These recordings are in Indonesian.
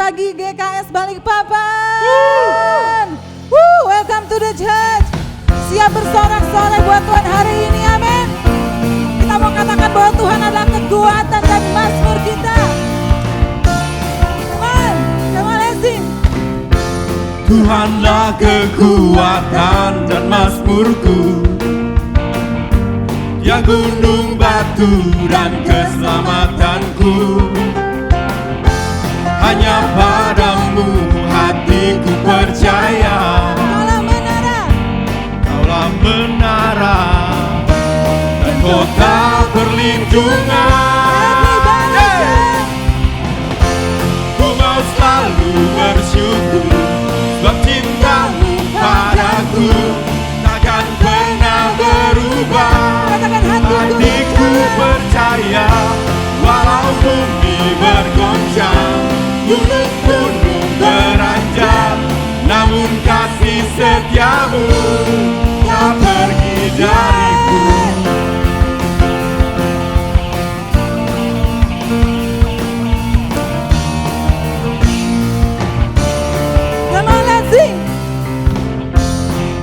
lagi GKS Balikpapan. Welcome to the church. Siap bersorak-sorai buat Tuhan hari ini, amin. Kita mau katakan bahwa Tuhan adalah kekuatan dan mazmur kita. Come on, let's sing. Tuhanlah kekuatan dan mazmurku, yang gunung batu dan keselamatanku. Hanya padamu hatiku percaya. Kaulah menara dan kota perlindungan. Ku mau selalu bersyukur sebab cintamu padaku takkan pernah berubah. Hatiku percaya walau bumi bergoncang, gunung-gunung beranjak, namun kasih setiamu tak pergi dariku. Come on, let's sing.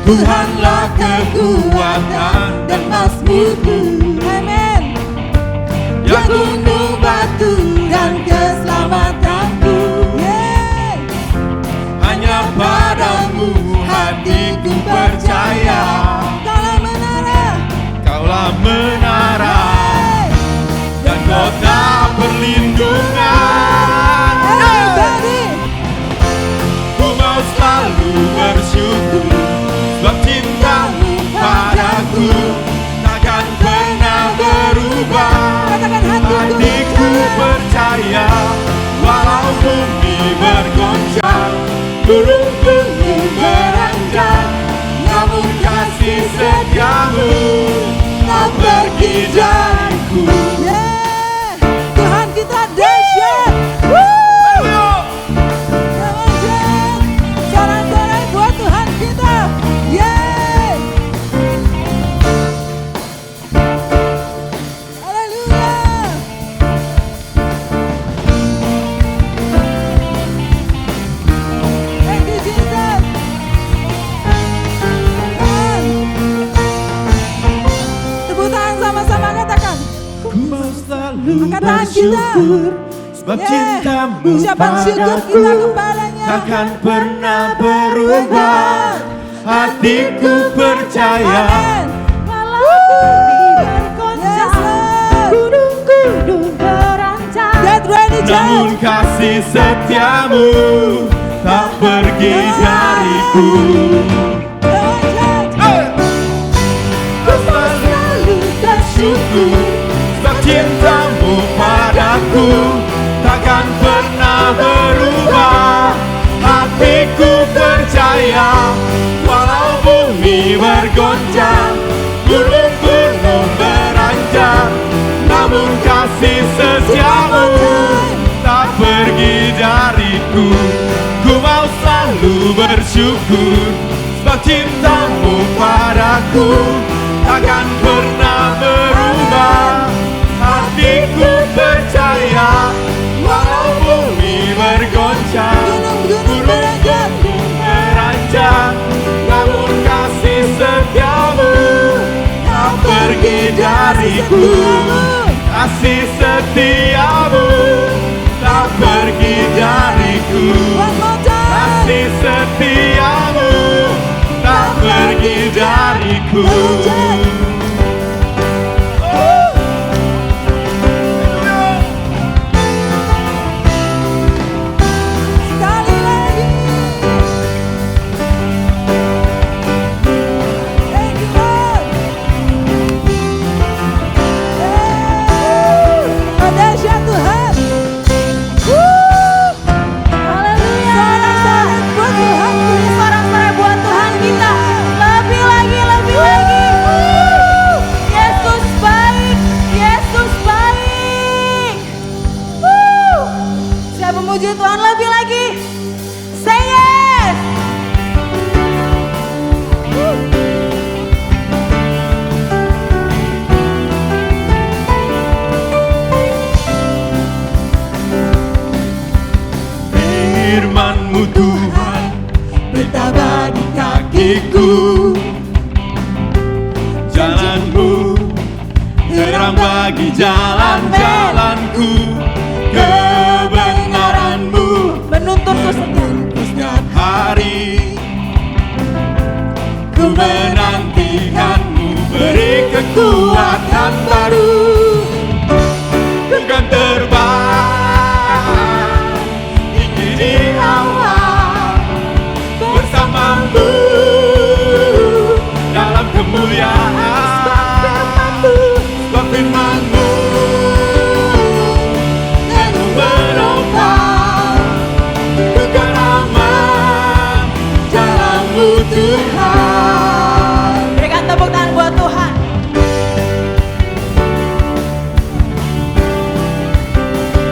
Tuhanlah kekuatan dan mazmurku, Amen. yang gunung batu dan keselamatanku. Hanya padamu hatiku percaya. Kaulah menara dan kota perlindungan. Ku mau selalu bersyukur sebab cintamu padaku takkan pernah berubah. Hatiku percaya walau bumi bergoncang, gunung-gunung beranjak, namun kasih setiamu tak pergi dariku. Tuhan kita dahsyat. Sorak-sorai buat Tuhan kita. Haleluya. Thank you Jesus. Tepuk tangan sama-sama katakan. Ku mau selalu Angkat tangan kita. bersyukur sebab cintamu Ucapan syukur padaku kita kepadanya. takkan pernah berubah. Hatiku percaya Amen. Gunung-gunung beranjak, Get ready, namun church. kasih setiamu tak pergi dariku. Ku selalu bersyukur sebab cintamu padaku takkan pernah berubah. Hatiku percaya walau bumi bergoncang, gunung-gunung beranjak, namun kasih setiamu tak pergi dariku. Ku mau selalu bersyukur sebab cintamu padaku takkan pernah berubah. Hatiku percaya walau bumi bergoncang, gunung-gunung beranjak, namun kasih setiamu tak pergi dariku. Kasih setiamu tak pergi dariku. Kasih setiamu tak pergi dariku. Sekali lagi. Thank you Lord. Dahsyat Tuhan. haleluya. Sorak-sorai buat Tuhan. Sorak-sorai buat Tuhan kita. Lebih lagi, lebih lagi. firman-Mu, terang bagi jalan-jalanku. Kebenaran-Mu menuntunku setiap hari. Ku menantikan-Mu, beri kekuatan baru. Ku kan terbang tinggi di awan bersama-Mu dalam kemuliaan. Sebab firman-Mu teguh menopang. Ku kan aman dalam-Mu Tuhan. Berikan tepuk tangan buat Tuhan.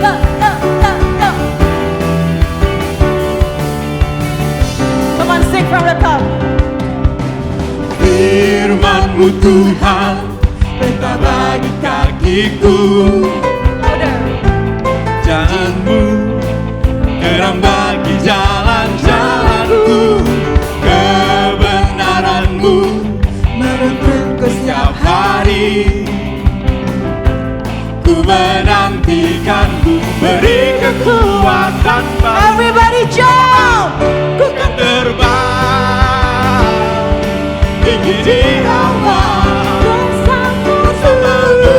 Go, go, go, go. Come on, sing from the top. Firman-Mu Tuhan, perintah bagi kakiku. Louder. Jangan-Mu, terang bagi jalan-jalanku. Kebenaran-Mu menuntunku setiap hari. Ku menantikan-Mu, beri kekuatan baru. Everybody jump. Ku kan terbang tinggi di awan bersama-Mu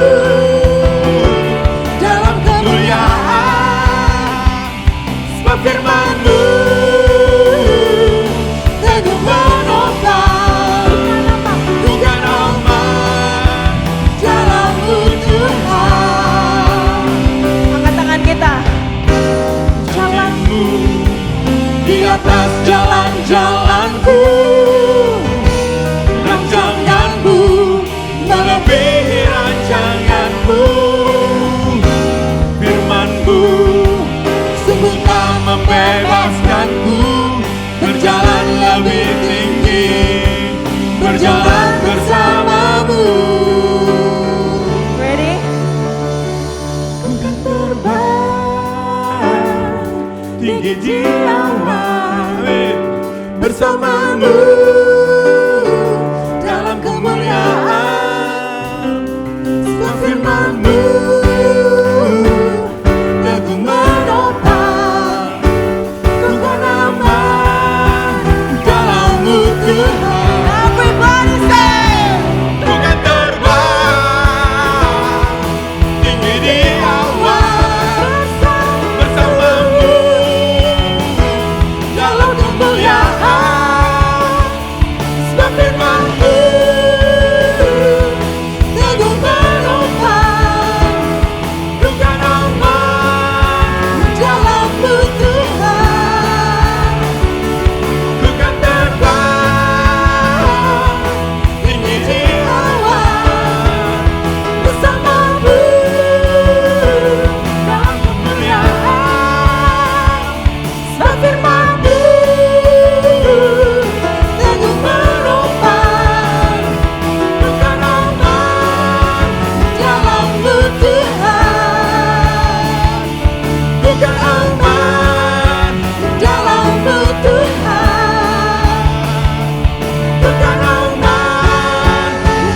dalam kemuliaan. Sebab firman-Mu teguh menopang. Ku kan aman dalam-Mu Tuhan. Angkat tangan kita. Jalan-Mu di atas jalan-jalanku. Rancangan-Mu melebihi rancangan-Mu. Firman-Mu sungguh tak membebaskanku. Berjalan lebih tinggi, berjalan bersama-Mu. Ready? Ku kan terbang tinggi di awan bersama-Mu dalam kemuliaan. Sebab firman-Mu teguh menopang. Ku kan aman dalam-Mu Tuhan. Everybody say. Ku kan terbang tinggi di awan bersama-Mu dalam kemuliaan. Sebab firman-Mu teguh menopang. Ku kan aman dalam-Mu Tuhan. Ku kan terbang tinggi di awan bersama-Mu dalam kemuliaan. Sebab firman-Mu teguh menopang. Ku kan aman dalam-Mu Tuhan. Ku kan aman dalam-Mu Tuhan. Ku kan aman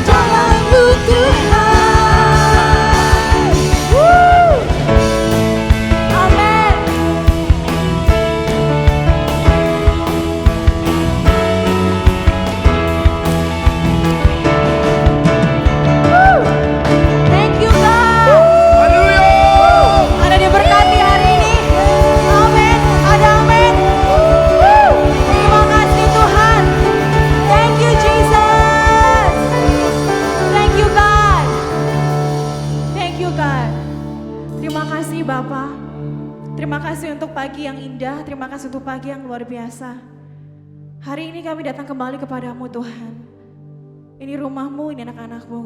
dalam-Mu Tuhan. Woo. Amen. Woo. Thank you God. Haleluya. Ada diberkati hari ini. Amin. Ada amin. Woo. Terima kasih Tuhan. Thank you Jesus. Thank you God. Thank you God. Terima kasih Bapak. Terima kasih untuk pagi yang indah. Terima kasih untuk pagi yang luar biasa. Hari ini kami datang kembali kepadamu Tuhan. Ini rumahmu, ini anak-anakmu.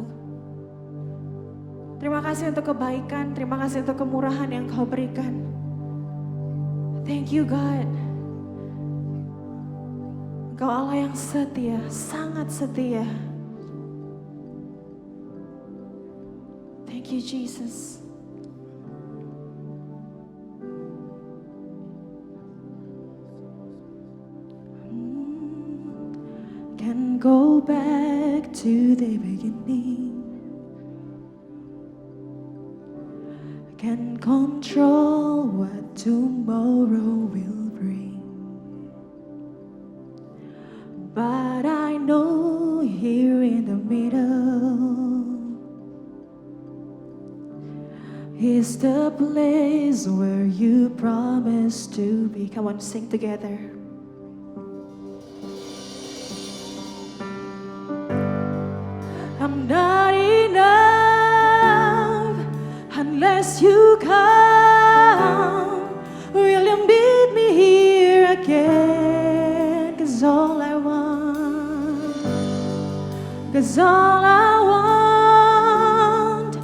Terima kasih untuk kebaikan, terima kasih untuk kemurahan yang kau berikan. Thank you God. Engkau Allah yang setia, sangat setia. Thank you Jesus. Can go back to the beginning. Can control what tomorrow will bring, but I know here in the middle is the place where you promised to be. Come on, sing together. I'm not enough unless you come. Will you meet me here again? 'Cause all I want, 'cause all I want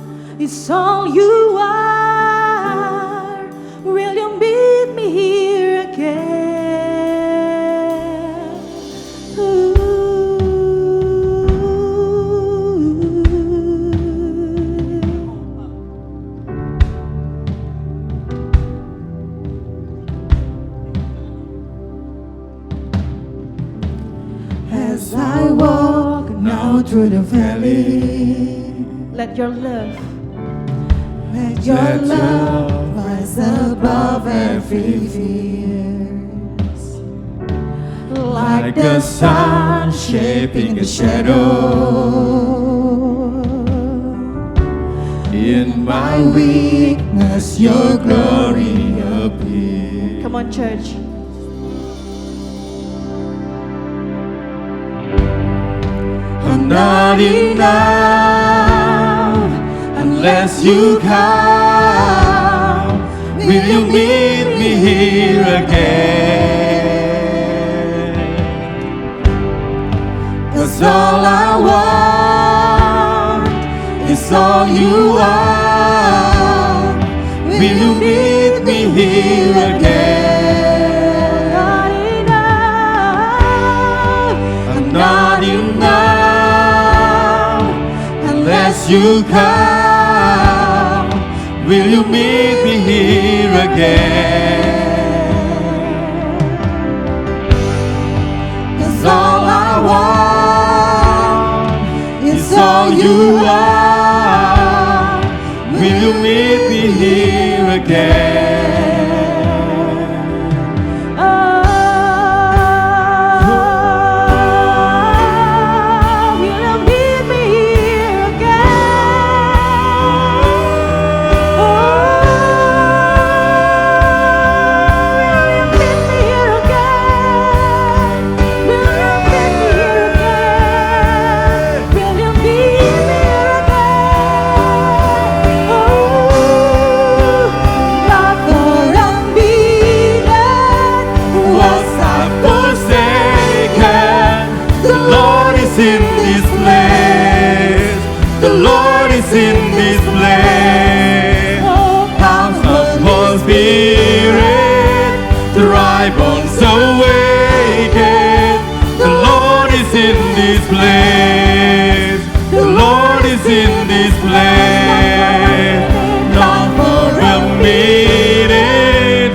is all you are. Will you meet me here again? As I walk now through the valley, Let your love, let your love rise above every fear. Like the sun shaping the shadow, in my weakness your glory appears. come on, church. I'm not enough unless you come. Will you meet me here again? 'Cause all I want is all you are. Will you meet me here again? Not enough. I'm not enough unless you come. Will you meet me here again? 'Cause all I want is all you are. Will you meet me here again? Will you meet me here again? Will you meet me here again? Will you meet me here again? Will you meet me here again? Not for unbeaten. Was I forsaken? The Lord is in this place. The Lord is in this place. Come from Holy Spirit, the dry bones awaken. The Lord is in this place. The Lord is in this place. Not for a minute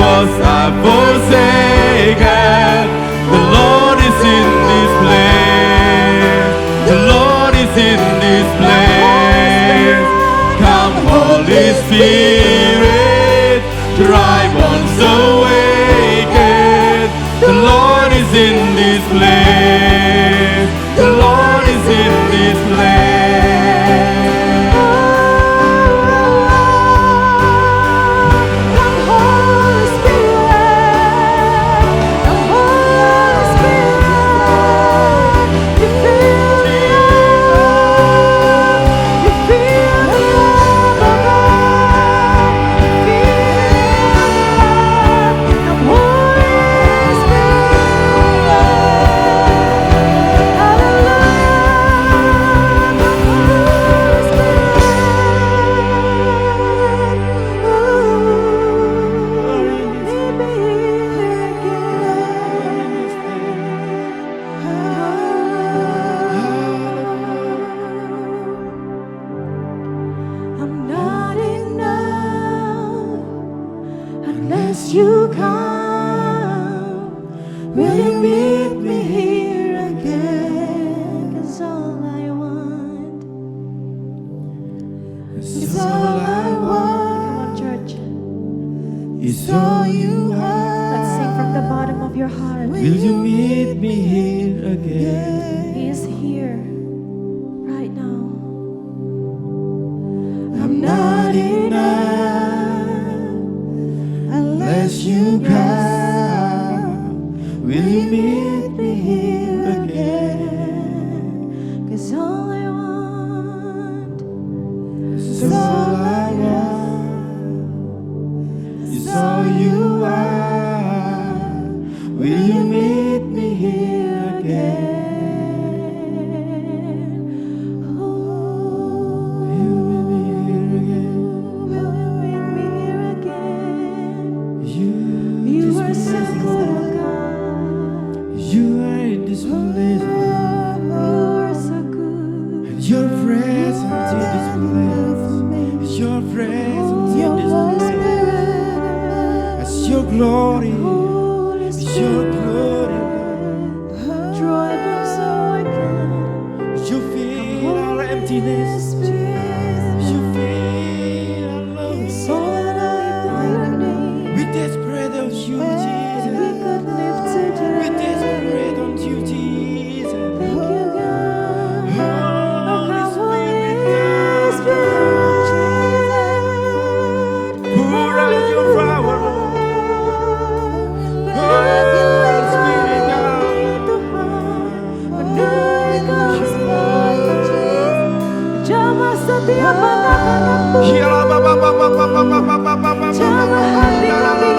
was I forsaken. The Lord is in this place. The Lord is in this place. Come, Holy Spirit, dry bones awaken. The Lord is in this place. The Lord is in this place. Come Holy Spirit, come Holy Spirit, you fill me up, you fill me up, oh God, you fill me up, come Holy Spirit, hallelujah, come Holy I'm not enough unless you come. Will you meet me here again? 'Cause all I want is all you are. Let's sing from the bottom of your heart. Will you meet me here again? He is here right now. I'm not enough unless you come. Will you meet me here again? 'Cause all I want It's all I want. It's all you are. Will you meet me here again? Will you meet me here again? will you meet me here again? You You just are so bless good, me. oh God. You are in this place, Lord. You are so good. And your presence in this place. Your presence in this place. As your glory. Holy As your Spirit, glory. dry up so I can. You feel our emptiness. You feel our So loneliness. that I by your name We desperate on you, we Jesus. got lifted We up. desperate on you, Jesus. Thank you, God. Holy Come, Spirit, Holy Spirit, pour out your power. Holy Spirit, Jamah setiap anak-anakmu, jamah hati kami.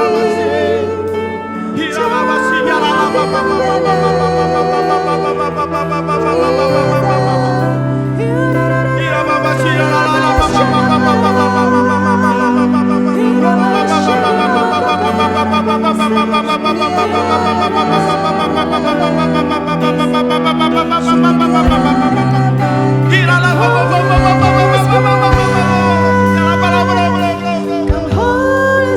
Come, Holy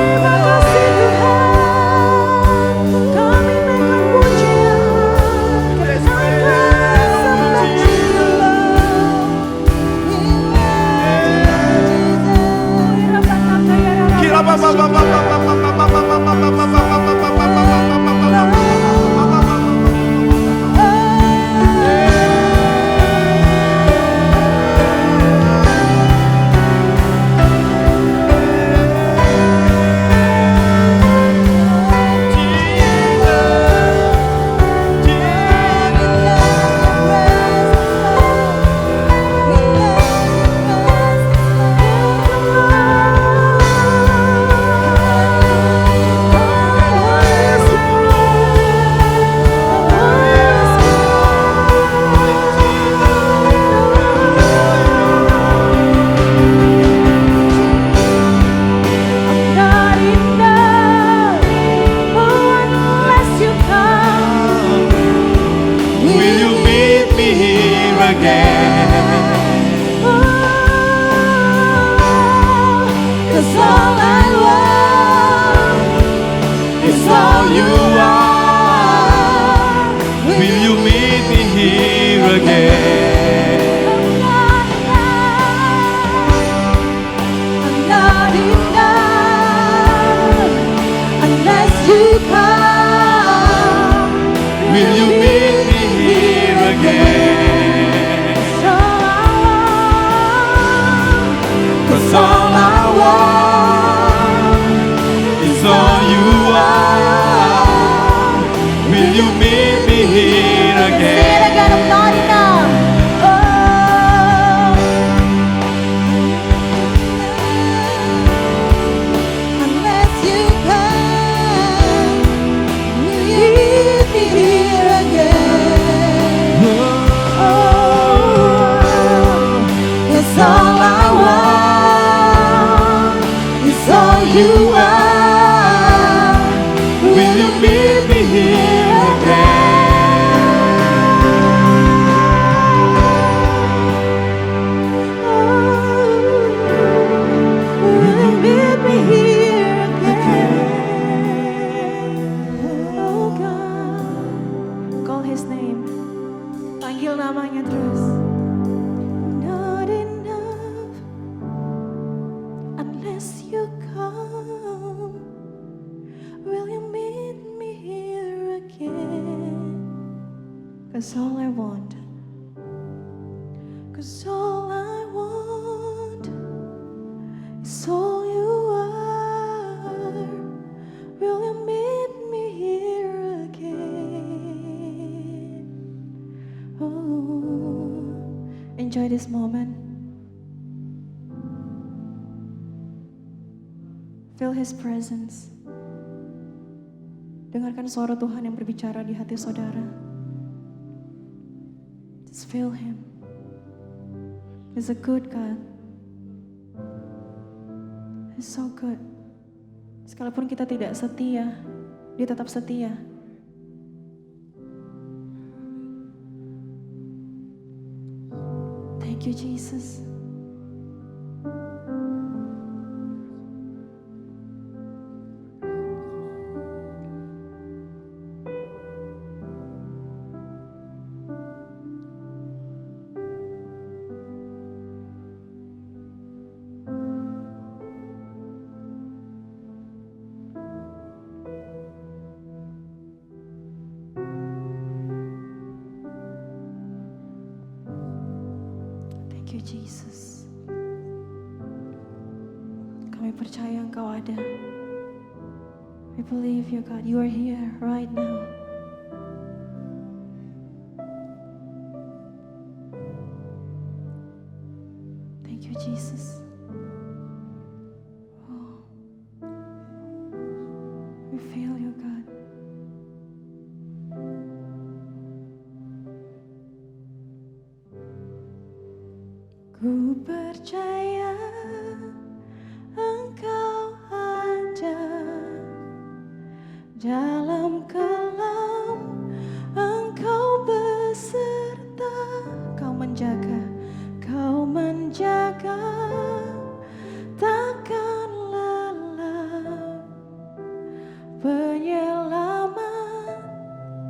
Terima kasih Tuhan, kami naikkan pujian 'Cause all I want, 'cause all I want is all you are. Will you meet me here again? Oh, enjoy this moment. Feel His presence. Dengarkan suara Tuhan yang berbicara di hati saudara. Just feel Him. He's a good God. He's so good. Sekalipun kita tidak setia, Dia tetap setia. Thank you, Jesus. Thank you, Jesus. Kami percaya Engkau ada. We believe you, God. You are here right now. Thank you, Jesus. Oh. We feel you, God. Ku percaya Engkau ada dalam kelam, Engkau beserta, Kau menjaga, takkan lelah. Penyelamat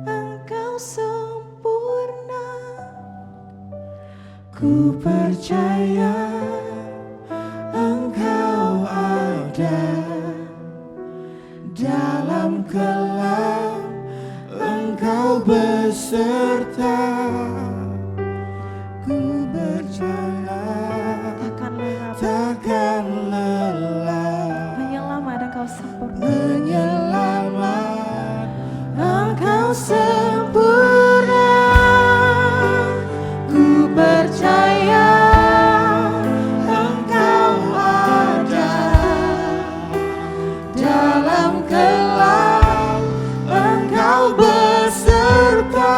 Engkau sempurna. Ku percaya Engkau ada dalam kelam, Engkau beserta. Ku percaya takkan lelah. Penyelamat Engkau sempurna. Penyelamat Engkau sempurna. Ku percaya Engkau ada dalam kelam, Engkau beserta.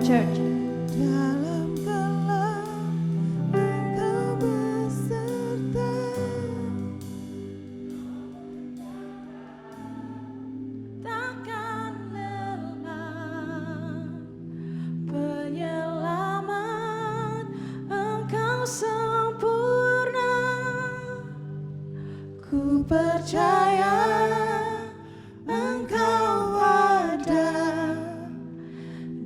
church. Dalam gelap Engkau beserta, takkan lelah. Penyelamat Engkau sempurna. Ku percaya Engkau ada.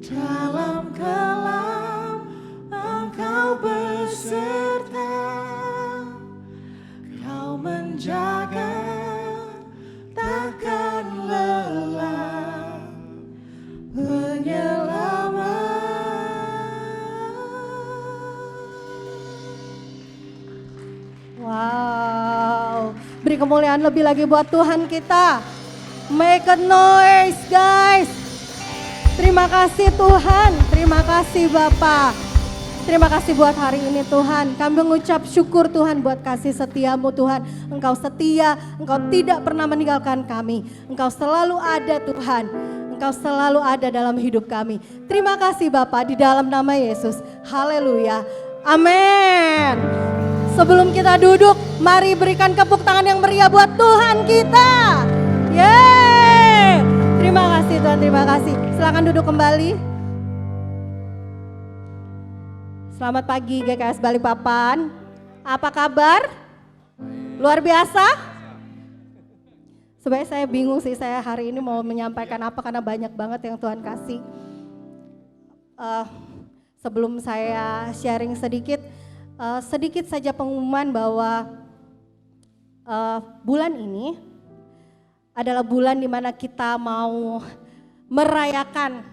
Dalam kelam Engkau beserta, Kau menjaga takkan lelah. Penyelamat. Wow, beri kemuliaan lebih lagi buat Tuhan kita. Make a noise guys. Terima kasih Tuhan, terima kasih Bapa. Terima kasih buat hari ini Tuhan. Kami mengucap syukur Tuhan buat kasih setiamu Tuhan. Engkau setia, Engkau tidak pernah meninggalkan kami. Engkau selalu ada Tuhan. Engkau selalu ada dalam hidup kami. Terima kasih Bapa di dalam nama Yesus. Haleluya. Amin. Sebelum kita duduk, mari berikan tepuk tangan yang meriah buat Tuhan kita. Yeay. Terima kasih Tuhan, terima kasih. Silakan duduk kembali. Selamat pagi GKS Balikpapan. Apa kabar? Luar biasa? Sebenarnya saya bingung sih, saya hari ini mau menyampaikan apa karena banyak banget yang Tuhan kasih. Sebelum saya sharing sedikit saja pengumuman bahwa bulan ini adalah bulan di mana kita mau merayakan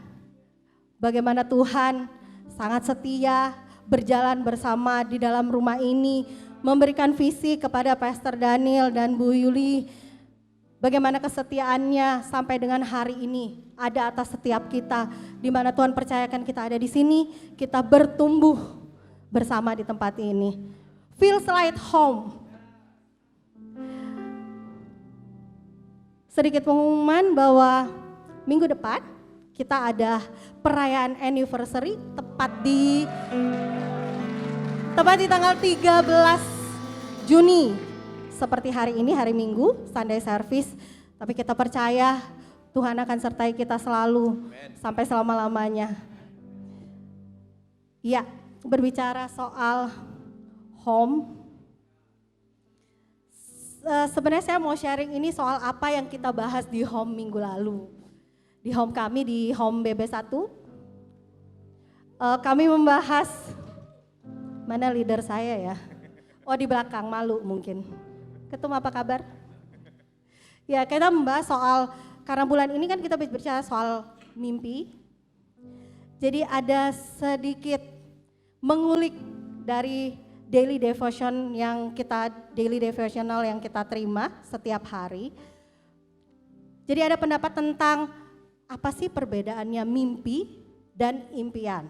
bagaimana Tuhan sangat setia, berjalan bersama di dalam rumah ini, memberikan visi kepada Pastor Daniel dan Bu Yuli, bagaimana kesetiaannya sampai dengan hari ini ada atas setiap kita, di mana Tuhan percayakan kita ada di sini, kita bertumbuh bersama di tempat ini. Feels like home. Sedikit pengumuman bahwa minggu depan kita ada perayaan anniversary tepat di tanggal 13 Juni. Seperti hari ini, hari Minggu, Sunday service. Tapi kita percaya Tuhan akan sertai kita selalu sampai selama-lamanya. Ya, berbicara soal home. Sebenarnya saya mau sharing ini soal apa yang kita bahas di home minggu lalu. Di home kami, di home BB1. Kami membahas, mana leader saya ya? Oh di belakang, malu mungkin. Ketum apa kabar? Ya kita membahas soal, karena bulan ini kan kita berbicara soal mimpi. Jadi ada sedikit mengulik dari daily devotional yang kita terima setiap hari. Jadi ada pendapat tentang apa sih perbedaannya mimpi dan impian.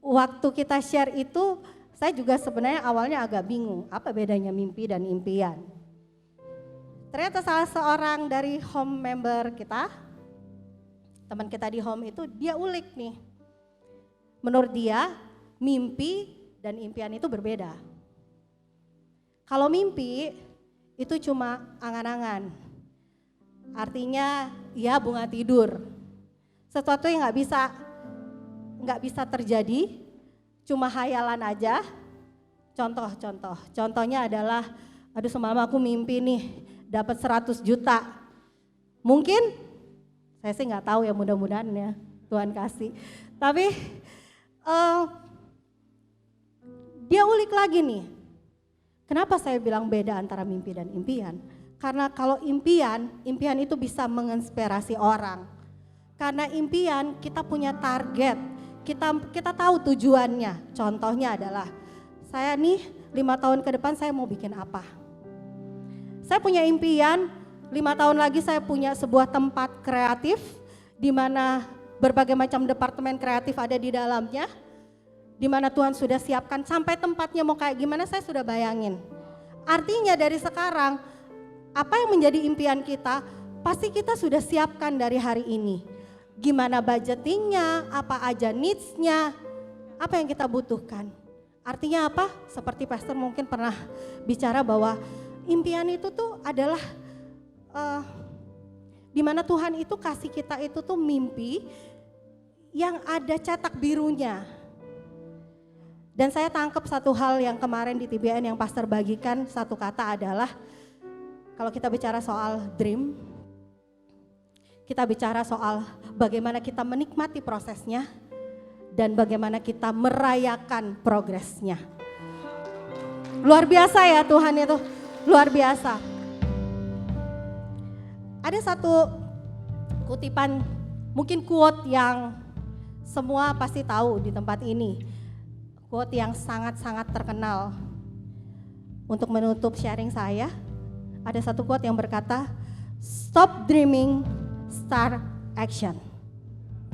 Waktu kita share itu, saya juga sebenarnya awalnya agak bingung, apa bedanya mimpi dan impian. Ternyata salah seorang dari home member kita, teman kita di home itu, dia ulik nih. Menurut dia, mimpi dan impian itu berbeda. Kalau mimpi, itu cuma angan-angan. Artinya, ya bunga tidur. Sesuatu yang nggak bisa terjadi, cuma hayalan aja. Contohnya adalah, aduh semalam aku mimpi nih dapat 100 juta. Mungkin, saya sih nggak tahu ya, mudah-mudahan ya Tuhan kasih. Tapi dia ulik lagi nih, kenapa saya bilang beda antara mimpi dan impian? Karena kalau impian itu bisa menginspirasi orang. Karena impian kita punya target, kita tahu tujuannya. Contohnya adalah, saya nih 5 tahun ke depan saya mau bikin apa. Saya punya impian, 5 tahun lagi saya punya sebuah tempat kreatif di mana berbagai macam departemen kreatif ada di dalamnya. Di mana Tuhan sudah siapkan sampai tempatnya mau kayak gimana saya sudah bayangin. Artinya dari sekarang, apa yang menjadi impian kita, pasti kita sudah siapkan dari hari ini. gimana budgetingnya, apa aja needs-nya, apa yang kita butuhkan. Artinya apa? Seperti pastor mungkin pernah bicara bahwa impian itu tuh adalah di mana Tuhan itu kasih kita itu tuh mimpi yang ada cetak birunya. Dan saya tangkap satu hal yang kemarin di TBN yang pastor bagikan, satu kata adalah kalau kita bicara soal dream, kita bicara soal bagaimana kita menikmati prosesnya dan bagaimana kita merayakan progresnya. Luar biasa ya Tuhan itu, luar biasa. Ada satu kutipan, mungkin quote yang semua pasti tahu di tempat ini. Quote yang sangat-sangat terkenal. Untuk menutup sharing saya, ada satu quote yang berkata, "Stop dreaming, start action."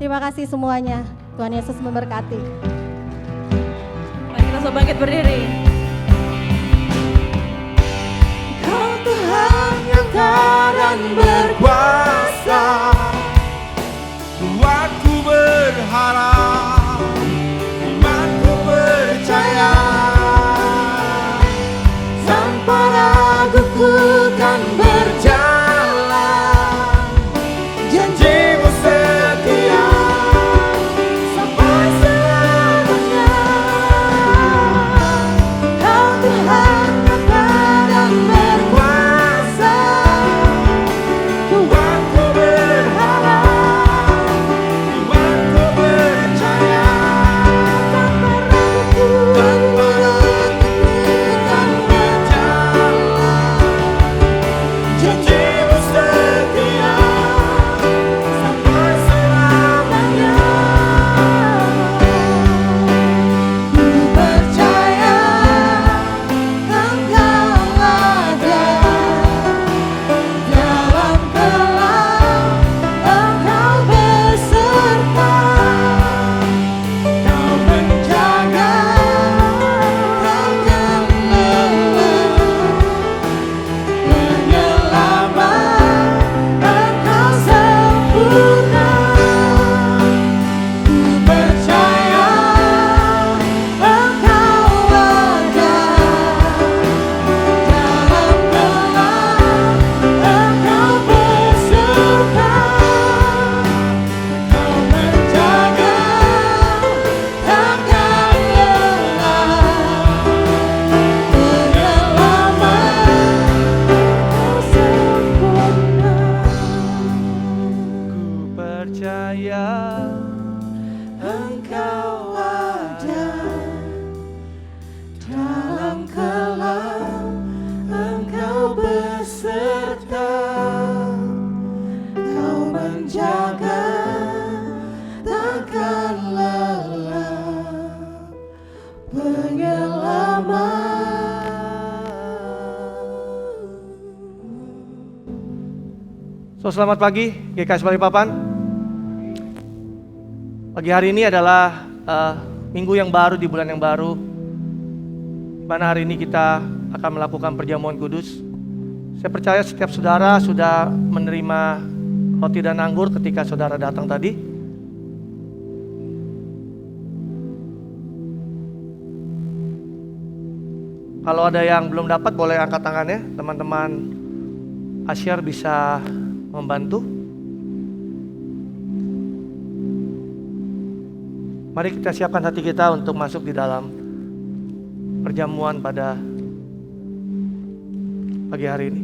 Terima kasih semuanya. Tuhan Yesus memberkati. Mari kita semua bangkit berdiri. Kau Tuhan yang dan berkuasa, buatku berharap, imanku percaya, tanpa ragu ku kan berjalan, janjimu setia sampai selamanya. Kau Tuhan yang dan berkuasa, buatku berharap, imanku percaya, tanpa ragu kan berjalan, janjimu setia sampai selamanya. Ku percaya Engkau ada dalam kelam, Engkau beserta, Kau menjaga takkan lelah, penyelamat Engkau sempurna. Ku percaya Engkau ada dalam kelam, Engkau beserta, Kau menjaga takkan lelah, penyelamat Engkau sempurna. Ku percaya Engkau ada dalam kelam, Engkau beserta, Kau menjaga takkan lelah, penyelamat. So, selamat pagi GKS Balikpapan. Pagi hari ini adalah minggu yang baru di bulan yang baru, di mana hari ini kita akan melakukan perjamuan kudus. Saya percaya setiap saudara sudah menerima roti dan anggur ketika saudara datang tadi. Kalau ada yang belum dapat boleh angkat tangannya, teman-teman Asyar bisa membantu. Mari kita siapkan hati kita untuk masuk di dalam perjamuan pada pagi hari ini.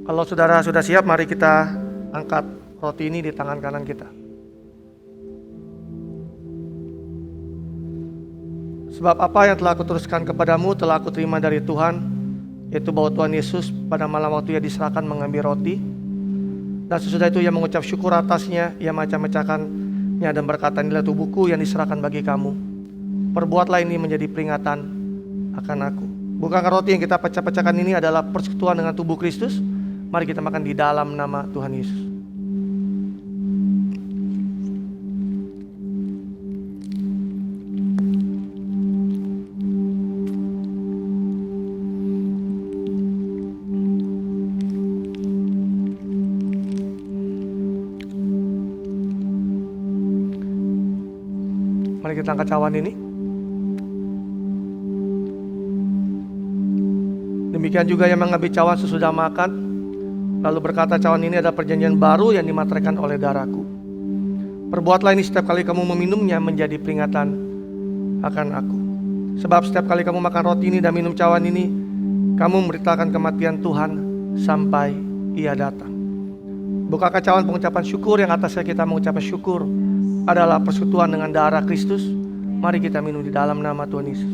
Kalau saudara sudah siap, mari kita angkat roti ini di tangan kanan kita. Sebab apa yang telah kuteruskan kepadamu telah aku terima dari Tuhan, yaitu bahwa Tuhan Yesus pada malam waktu ia diserahkan mengambil roti, dan sesudah itu ia mengucap syukur atasnya, ia macam-macamkannya dan berkata, inilah tubuhku yang diserahkan bagi kamu. Perbuatlah ini menjadi peringatan akan aku. Bukankah roti yang kita pecah-pecahkan ini adalah persekutuan dengan tubuh Kristus? Mari kita makan di dalam nama Tuhan Yesus. Mari kita angkat cawan ini. Demikian juga yang mengambil cawan sesudah makan, lalu berkata, cawan ini adalah perjanjian baru yang dimateraikan oleh darahku. Perbuatlah ini setiap kali kamu meminumnya menjadi peringatan akan aku. Sebab setiap kali kamu makan roti ini dan minum cawan ini, kamu memberitakan kematian Tuhan sampai Ia datang. Bukankah cawan pengucapan syukur yang atasnya kita mengucapkan syukur adalah persekutuan dengan darah Kristus? Mari kita minum di dalam nama Tuhan Yesus.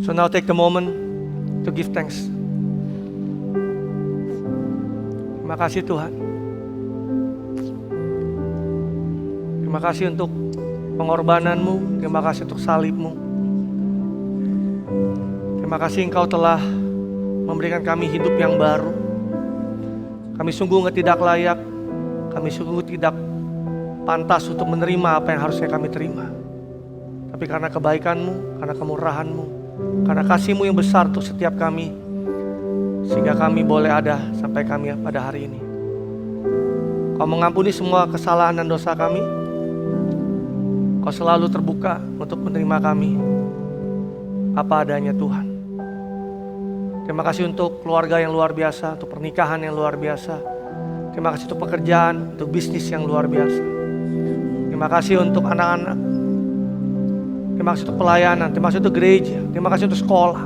So now take the moment to give thanks. Terima kasih Tuhan. Terima kasih untuk pengorbananmu. Terima kasih untuk salibmu. Terima kasih Engkau telah memberikan kami hidup yang baru. Kami sungguh tidak layak. Kami sungguh tidak pantas untuk menerima apa yang harusnya kami terima. Tapi karena kebaikan-Mu, karena kemurahan-Mu, karena kasih-Mu yang besar untuk setiap kami, sehingga kami boleh ada sampai kami pada hari ini. Kau mengampuni semua kesalahan dan dosa kami. Kau selalu terbuka untuk menerima kami apa adanya Tuhan. Terima kasih untuk keluarga yang luar biasa, untuk pernikahan yang luar biasa. Terima kasih untuk pekerjaan, untuk bisnis yang luar biasa. Terima kasih untuk anak-anak. Terima kasih untuk pelayanan, terima kasih untuk gereja, terima kasih untuk sekolah,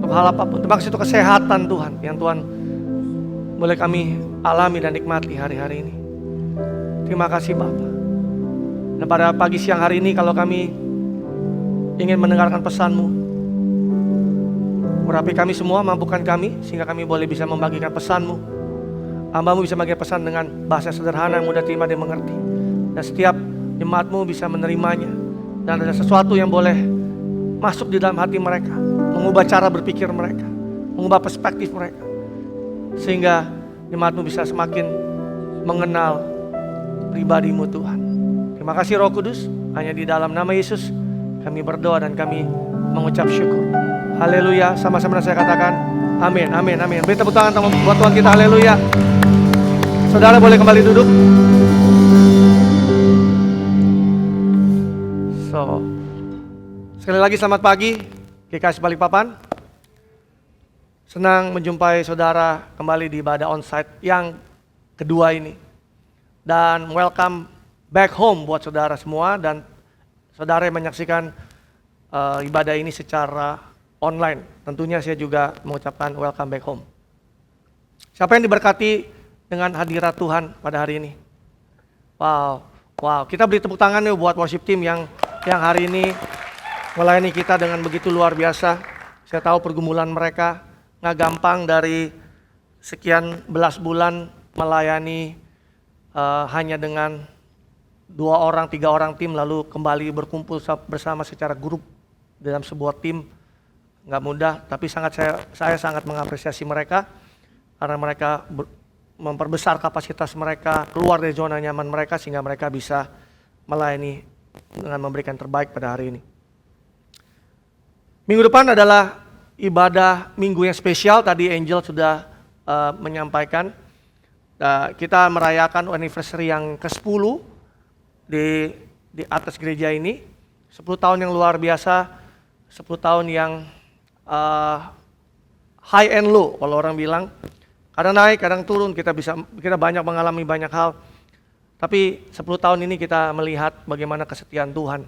untuk hal apapun. Terima kasih untuk kesehatan Tuhan yang Tuhan boleh kami alami dan nikmati hari-hari ini. Terima kasih Bapa. Dan pada pagi siang hari ini kalau kami ingin mendengarkan pesan-Mu, urapi kami semua, mampukan kami sehingga kami boleh bisa membagikan pesan-Mu. Hamba-Mu bisa membagikan pesan dengan bahasa sederhana yang mudah terima dan mengerti. Dan setiap jemaat-Mu bisa menerimanya. Dan ada sesuatu yang boleh masuk di dalam hati mereka, mengubah cara berpikir mereka, mengubah perspektif mereka, sehingga jemaat-Mu bisa semakin mengenal pribadi-Mu Tuhan. Terima kasih Roh Kudus, hanya di dalam nama Yesus kami berdoa dan kami mengucap syukur. Haleluya, sama-sama saya katakan amin, amin, amin. Beri tepuk tangan buat Tuhan kita, haleluya. Saudara boleh kembali duduk. So, sekali lagi selamat pagi GKS Balikpapan. Senang menjumpai saudara kembali di ibadah onsite yang kedua ini. Dan welcome back home buat saudara semua. Dan saudara yang menyaksikan ibadah ini secara online. Tentunya saya juga mengucapkan welcome back home. Siapa yang diberkati dengan hadirat Tuhan pada hari ini? Wow, kita beri tepuk tangan nih buat worship team yang hari ini melayani kita dengan begitu luar biasa. Saya tahu pergumulan mereka nggak gampang dari sekian belas bulan melayani hanya dengan 2 orang, 3 orang tim, lalu kembali berkumpul bersama secara grup dalam sebuah tim. Nggak mudah, tapi saya sangat mengapresiasi mereka karena mereka memperbesar kapasitas mereka, keluar dari zona nyaman mereka sehingga mereka bisa melayani dengan memberikan terbaik pada hari ini. Minggu depan adalah ibadah minggu yang spesial. Tadi Angel sudah menyampaikan. Kita merayakan anniversary yang ke-10 di atas gereja ini. 10 tahun yang luar biasa, 10 tahun yang high and low kalau orang bilang. Kadang naik, kadang turun, kita banyak mengalami banyak hal. Tapi 10 tahun ini kita melihat bagaimana kesetiaan Tuhan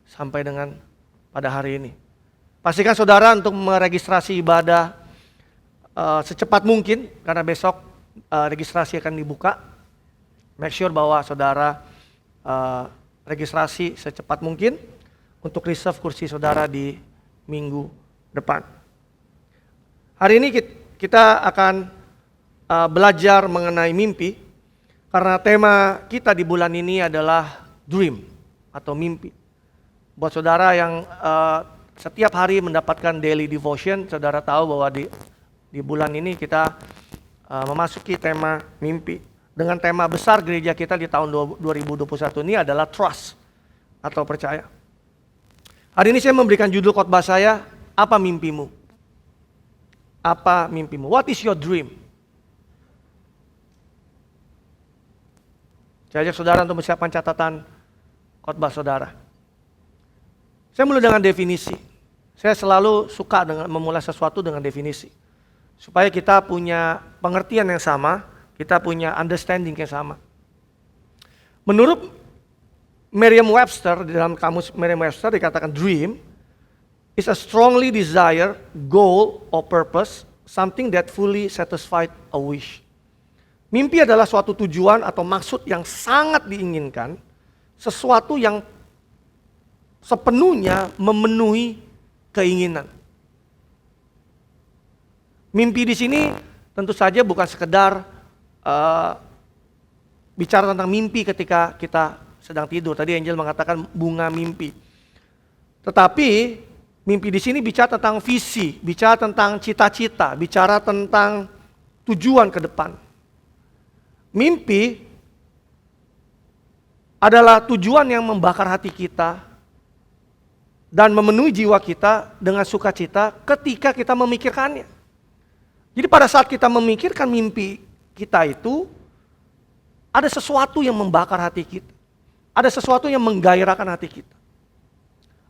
sampai dengan pada hari ini. Pastikan saudara untuk meregistrasi ibadah secepat mungkin, karena besok registrasi akan dibuka. Make sure bahwa saudara registrasi secepat mungkin untuk reserve kursi saudara di minggu depan. Hari ini kita akan belajar mengenai mimpi, karena tema kita di bulan ini adalah dream atau mimpi. Buat saudara yang setiap hari mendapatkan daily devotion, saudara tahu bahwa di bulan ini kita memasuki tema mimpi. Dengan tema besar gereja kita di tahun 2021 ini adalah trust atau percaya. Hari ini saya memberikan judul khotbah saya, apa mimpimu? Apa mimpimu? What is your dream? Saya ajak saudara untuk menyiapkan catatan khotbah saudara. Saya mulai dengan definisi. Saya selalu suka dengan memulai sesuatu dengan definisi. Supaya kita punya pengertian yang sama, kita punya understanding yang sama. Menurut Merriam-Webster, di dalam kamus Merriam-Webster dikatakan dream is a strongly desired goal or purpose, something that fully satisfied a wish. Mimpi adalah suatu tujuan atau maksud yang sangat diinginkan, sesuatu yang sepenuhnya memenuhi keinginan. Mimpi di sini tentu saja bukan sekedar bicara tentang mimpi ketika kita sedang tidur. Tadi Angel mengatakan bunga mimpi. Tetapi mimpi di sini bicara tentang visi, bicara tentang cita-cita, bicara tentang tujuan ke depan. Mimpi adalah tujuan yang membakar hati kita dan memenuhi jiwa kita dengan sukacita ketika kita memikirkannya. Jadi pada saat kita memikirkan mimpi kita itu, ada sesuatu yang membakar hati kita. Ada sesuatu yang menggairahkan hati kita.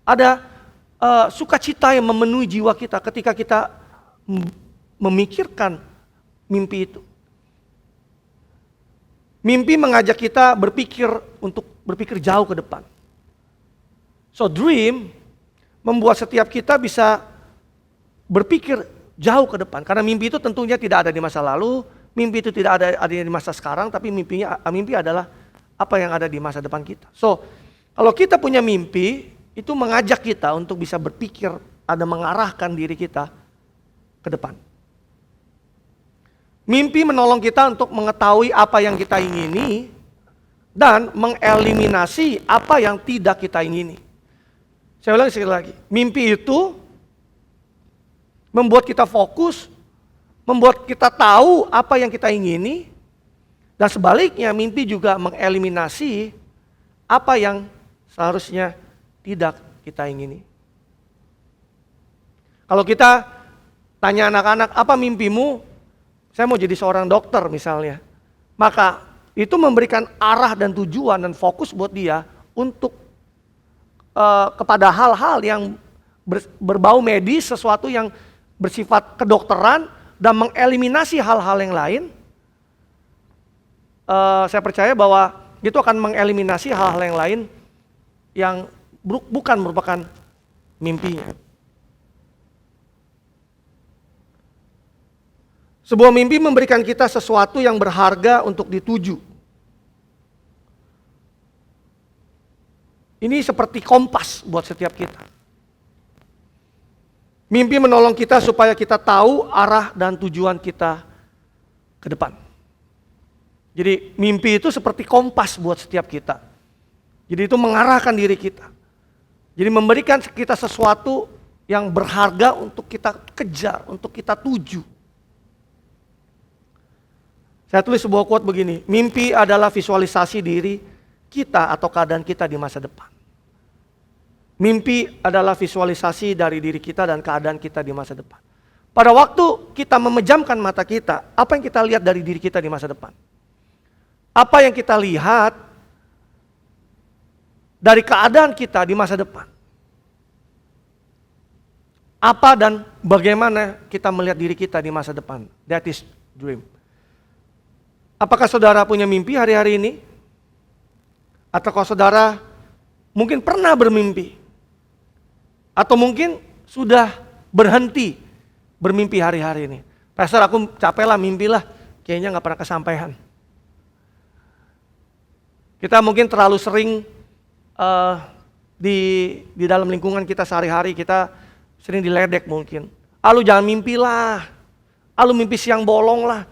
Ada sukacita yang memenuhi jiwa kita ketika kita memikirkan mimpi itu. Mimpi mengajak kita berpikir untuk berpikir jauh ke depan. So dream membuat setiap kita bisa berpikir jauh ke depan. Karena mimpi itu tentunya tidak ada di masa lalu, mimpi itu tidak ada di masa sekarang, tapi mimpi adalah apa yang ada di masa depan kita. So, kalau kita punya mimpi, itu mengajak kita untuk bisa berpikir, ada mengarahkan diri kita ke depan. Mimpi menolong kita untuk mengetahui apa yang kita ingini dan mengeliminasi apa yang tidak kita ingini. Saya ulang sekali lagi, mimpi itu membuat kita fokus, membuat kita tahu apa yang kita ingini, dan sebaliknya mimpi juga mengeliminasi apa yang seharusnya tidak kita ingini. Kalau kita tanya anak-anak, apa mimpimu? Saya mau jadi seorang dokter misalnya. Maka itu memberikan arah dan tujuan dan fokus buat dia untuk kepada hal-hal yang berbau medis, sesuatu yang bersifat kedokteran dan mengeliminasi hal-hal yang lain. Saya percaya bahwa itu akan mengeliminasi hal-hal yang lain yang bukan merupakan mimpinya. Sebuah mimpi memberikan kita sesuatu yang berharga untuk dituju. Ini seperti kompas buat setiap kita. Mimpi menolong kita supaya kita tahu arah dan tujuan kita ke depan. Jadi mimpi itu seperti kompas buat setiap kita. Jadi itu mengarahkan diri kita. Jadi memberikan kita sesuatu yang berharga untuk kita kejar, untuk kita tuju. Saya tulis sebuah quote begini, mimpi adalah visualisasi diri kita atau keadaan kita di masa depan. Mimpi adalah visualisasi dari diri kita dan keadaan kita di masa depan. Pada waktu kita memejamkan mata kita, apa yang kita lihat dari diri kita di masa depan? Apa yang kita lihat dari keadaan kita di masa depan? Apa dan bagaimana kita melihat diri kita di masa depan? That is dream. Apakah saudara punya mimpi hari-hari ini? Atau kalau saudara mungkin pernah bermimpi? Atau mungkin sudah berhenti bermimpi hari-hari ini? Pastor, aku capek lah mimpi lah, kayaknya gak pernah kesampaian. Kita mungkin terlalu sering di dalam lingkungan kita sehari-hari, kita sering diledek mungkin. Lu jangan mimpi lah, lu mimpi siang bolong lah.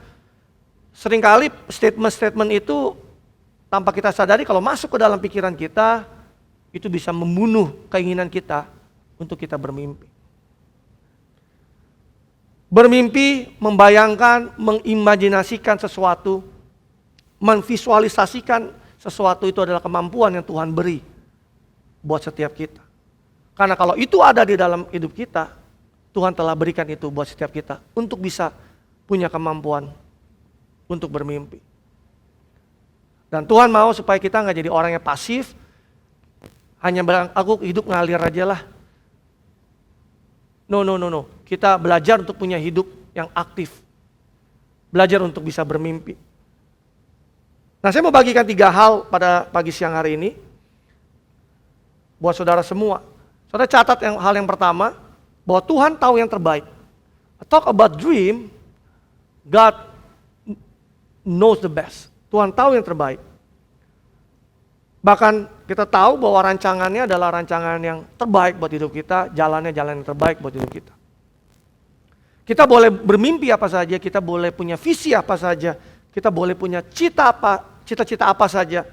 Seringkali statement-statement itu tanpa kita sadari kalau masuk ke dalam pikiran kita, itu bisa membunuh keinginan kita untuk kita bermimpi. Bermimpi, membayangkan, mengimajinasikan sesuatu, memvisualisasikan sesuatu itu adalah kemampuan yang Tuhan beri buat setiap kita. Karena kalau itu ada di dalam hidup kita, Tuhan telah berikan itu buat setiap kita untuk bisa punya kemampuan untuk bermimpi. Dan Tuhan mau supaya kita nggak jadi orang yang pasif, hanya bilang, aku hidup ngalir aja lah. No. Kita belajar untuk punya hidup yang aktif. Belajar untuk bisa bermimpi. Nah, saya mau bagikan 3 hal pada pagi siang hari ini. Buat saudara semua. Saudara catat hal yang pertama, bahwa Tuhan tahu yang terbaik. Talk about dream, God knows the best. Tuhan tahu yang terbaik. Bahkan kita tahu bahwa rancangannya adalah rancangan yang terbaik buat hidup kita, jalannya jalan yang terbaik buat hidup kita. Kita boleh bermimpi apa saja, kita boleh punya visi apa saja, kita boleh punya cita-cita apa saja,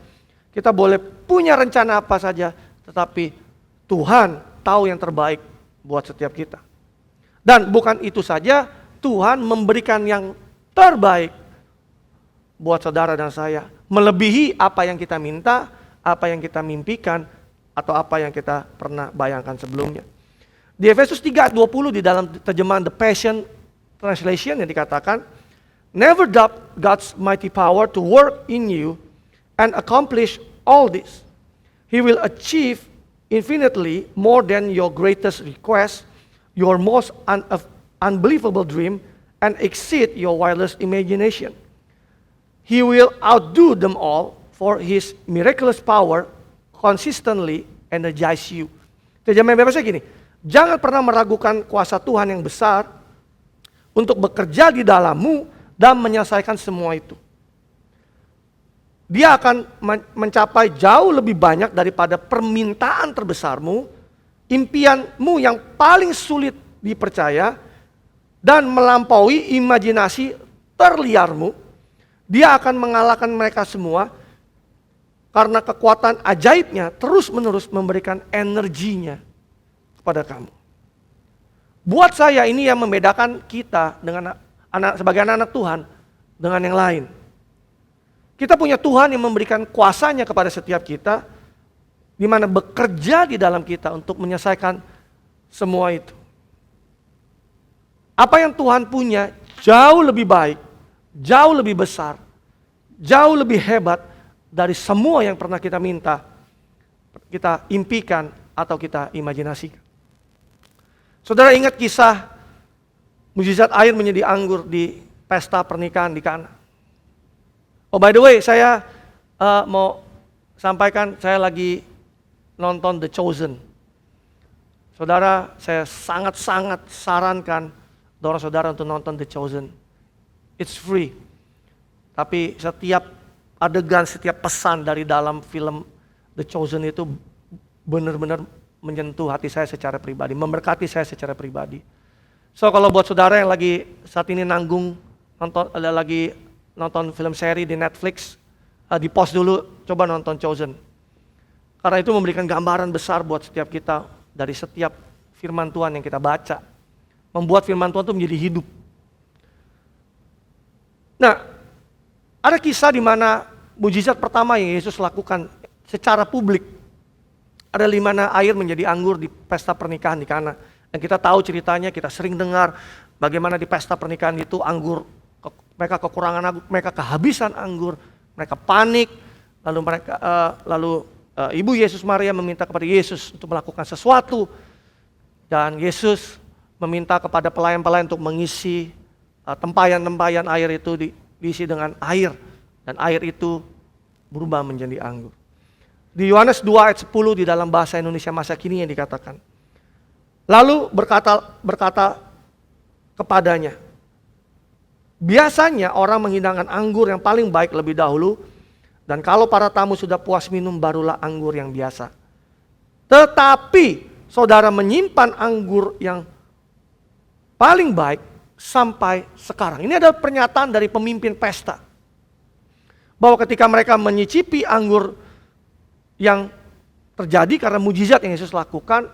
kita boleh punya rencana apa saja, tetapi Tuhan tahu yang terbaik buat setiap kita. Dan bukan itu saja, Tuhan memberikan yang terbaik buat saudara dan saya, melebihi apa yang kita minta, apa yang kita mimpikan, atau apa yang kita pernah bayangkan sebelumnya. Di Efesus 3:20 di dalam terjemahan The Passion Translation yang dikatakan, never doubt God's mighty power to work in you and accomplish all this. He will achieve infinitely more than your greatest request, your most unbelievable dream, and exceed your wildest imagination. He will outdo them all, for His miraculous power consistently energize you. Terjemahan bebasnya gini, jangan pernah meragukan kuasa Tuhan yang besar untuk bekerja di dalammu dan menyelesaikan semua itu. Dia akan mencapai jauh lebih banyak daripada permintaan terbesarmu, impianmu yang paling sulit dipercaya, dan melampaui imajinasi terliarmu. Dia akan mengalahkan mereka semua karena kekuatan ajaibnya terus-menerus memberikan energinya kepada kamu. Buat saya ini yang membedakan kita dengan sebagai anak-anak Tuhan dengan yang lain. Kita punya Tuhan yang memberikan kuasanya kepada setiap kita, di mana bekerja di dalam kita untuk menyelesaikan semua itu. Apa yang Tuhan punya jauh lebih baik, jauh lebih besar, jauh lebih hebat dari semua yang pernah kita minta, kita impikan, atau kita imajinasikan. Saudara ingat kisah mujizat air menjadi anggur di pesta pernikahan di Kana? Oh by the way, saya mau sampaikan, saya lagi nonton The Chosen. Saudara, saya sangat-sangat sarankan dorong saudara untuk nonton The Chosen. It's free. Tapi setiap adegan, setiap pesan dari dalam film The Chosen itu benar-benar menyentuh hati saya secara pribadi, memberkati saya secara pribadi. So kalau buat saudara yang lagi saat ini nanggung lagi nonton film seri di Netflix, di pause dulu, coba nonton Chosen. Karena itu memberikan gambaran besar buat setiap kita dari setiap firman Tuhan yang kita baca. Membuat firman Tuhan itu menjadi hidup. Nah, ada kisah di mana mujizat pertama yang Yesus lakukan secara publik. Ada di mana air menjadi anggur di pesta pernikahan di Kana. Dan kita tahu ceritanya, kita sering dengar bagaimana di pesta pernikahan itu anggur, mereka kekurangan anggur, mereka kehabisan anggur, mereka panik, lalu Ibu Yesus Maria meminta kepada Yesus untuk melakukan sesuatu, dan Yesus meminta kepada pelayan-pelayan untuk mengisi tempayan-tempayan air itu diisi dengan air, dan air itu berubah menjadi anggur. Di Yohanes 2 ayat 10 di dalam bahasa Indonesia masa kini yang dikatakan, lalu berkata kepadanya, biasanya orang menghidangkan anggur yang paling baik lebih dahulu, dan kalau para tamu sudah puas minum barulah anggur yang biasa. Tetapi saudara menyimpan anggur yang paling baik sampai sekarang. Ini adalah pernyataan dari pemimpin pesta. Bahwa ketika mereka menyicipi anggur yang terjadi karena mujizat yang Yesus lakukan,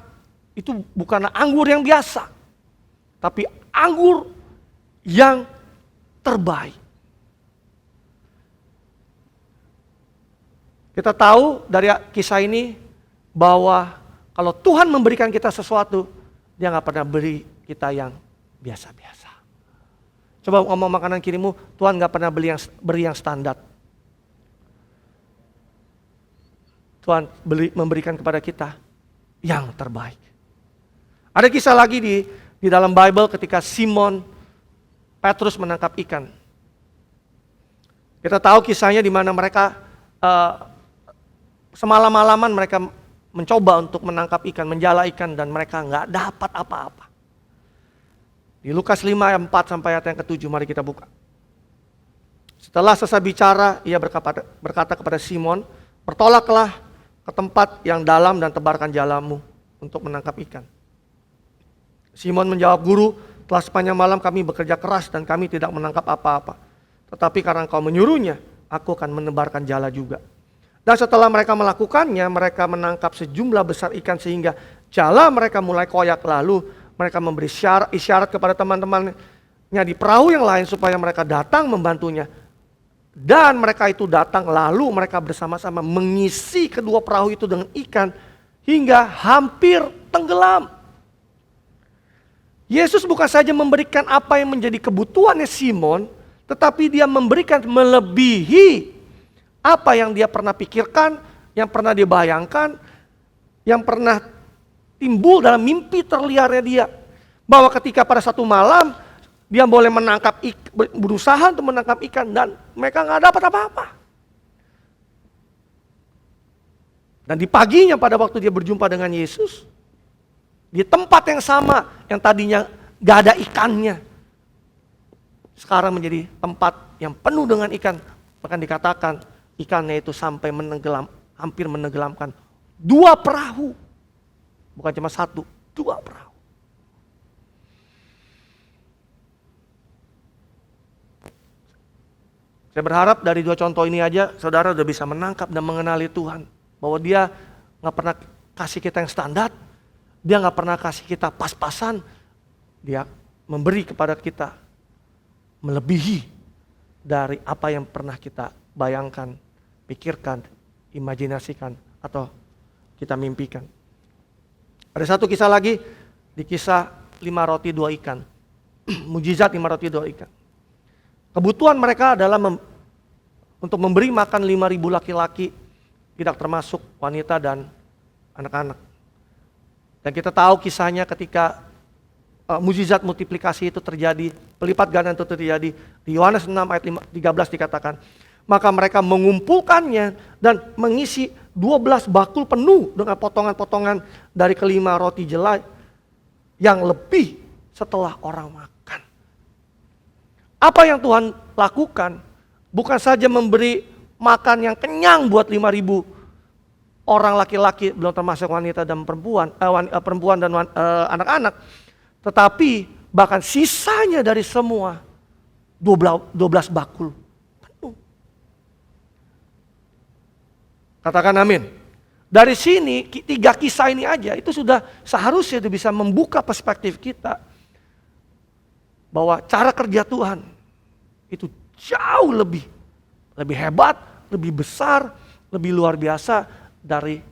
itu bukanlah anggur yang biasa, tapi anggur yang terbaik. Kita tahu dari kisah ini bahwa kalau Tuhan memberikan kita sesuatu, Dia gak pernah beri kita yang biasa-biasa. Coba ngomong makanan kirimu, Tuhan gak pernah beri yang standar. Tuhan memberikan kepada kita yang terbaik. Ada kisah lagi di dalam Bible ketika Simon Petrus menangkap ikan. Kita tahu kisahnya di mana mereka semalam-malaman mereka mencoba untuk menangkap ikan, menjala ikan, dan mereka nggak dapat apa-apa. Di Lukas 5 ayat 4 sampai ayat yang ke-7, mari kita buka. Setelah selesai bicara, ia berkata kepada Simon, "Bertolaklah ke tempat yang dalam dan tebarkan jalamu untuk menangkap ikan." Simon menjawab, "Guru, telah sepanjang malam kami bekerja keras dan kami tidak menangkap apa-apa. Tetapi karena engkau menyuruhnya, aku akan menebarkan jala juga." Dan setelah mereka melakukannya, mereka menangkap sejumlah besar ikan sehingga jala mereka mulai koyak. Lalu mereka memberi isyarat kepada teman-temannya di perahu yang lain supaya mereka datang membantunya. Dan mereka itu datang, lalu mereka bersama-sama mengisi kedua perahu itu dengan ikan hingga hampir tenggelam. Yesus bukan saja memberikan apa yang menjadi kebutuhannya Simon, tetapi dia memberikan melebihi apa yang dia pernah pikirkan, yang pernah dia bayangkan, yang pernah timbul dalam mimpi terliarnya dia. Bahwa ketika pada satu malam dia boleh berusaha untuk menangkap ikan dan mereka nggak dapat apa-apa. Dan di paginya pada waktu dia berjumpa dengan Yesus, di tempat yang sama yang tadinya nggak ada ikannya, sekarang menjadi tempat yang penuh dengan ikan. Bahkan dikatakan ikannya itu sampai hampir menenggelamkan 2 perahu. Bukan cuma 1, 2 perahu. Saya berharap dari 2 contoh ini aja saudara udah bisa menangkap dan mengenali Tuhan. Bahwa dia gak pernah kasih kita yang standar. Dia gak pernah kasih kita pas-pasan. Dia memberi kepada kita melebihi dari apa yang pernah kita bayangkan, pikirkan, imajinasikan, atau kita mimpikan. Ada satu kisah lagi, di kisah 5 roti 2 ikan. Mujizat 5 roti 2 ikan. Kebutuhan mereka adalah untuk memberi makan 5.000 laki-laki, tidak termasuk wanita dan anak-anak. Dan kita tahu kisahnya ketika mujizat multiplikasi itu terjadi, pelipat ganda itu terjadi. Di Yohanes 6 ayat 13 dikatakan, maka mereka mengumpulkannya dan mengisi 12 bakul penuh dengan potongan-potongan dari kelima roti jelai yang lebih setelah orang makan. Apa yang Tuhan lakukan bukan saja memberi makan yang kenyang buat 5.000 orang laki-laki, belum termasuk wanita dan perempuan dan anak-anak, tetapi bahkan sisanya dari semua 12 bakul. Katakan amin. Dari sini 3 kisah ini aja itu sudah seharusnya bisa membuka perspektif kita bahwa cara kerja Tuhan itu jauh lebih hebat, lebih besar, lebih luar biasa dari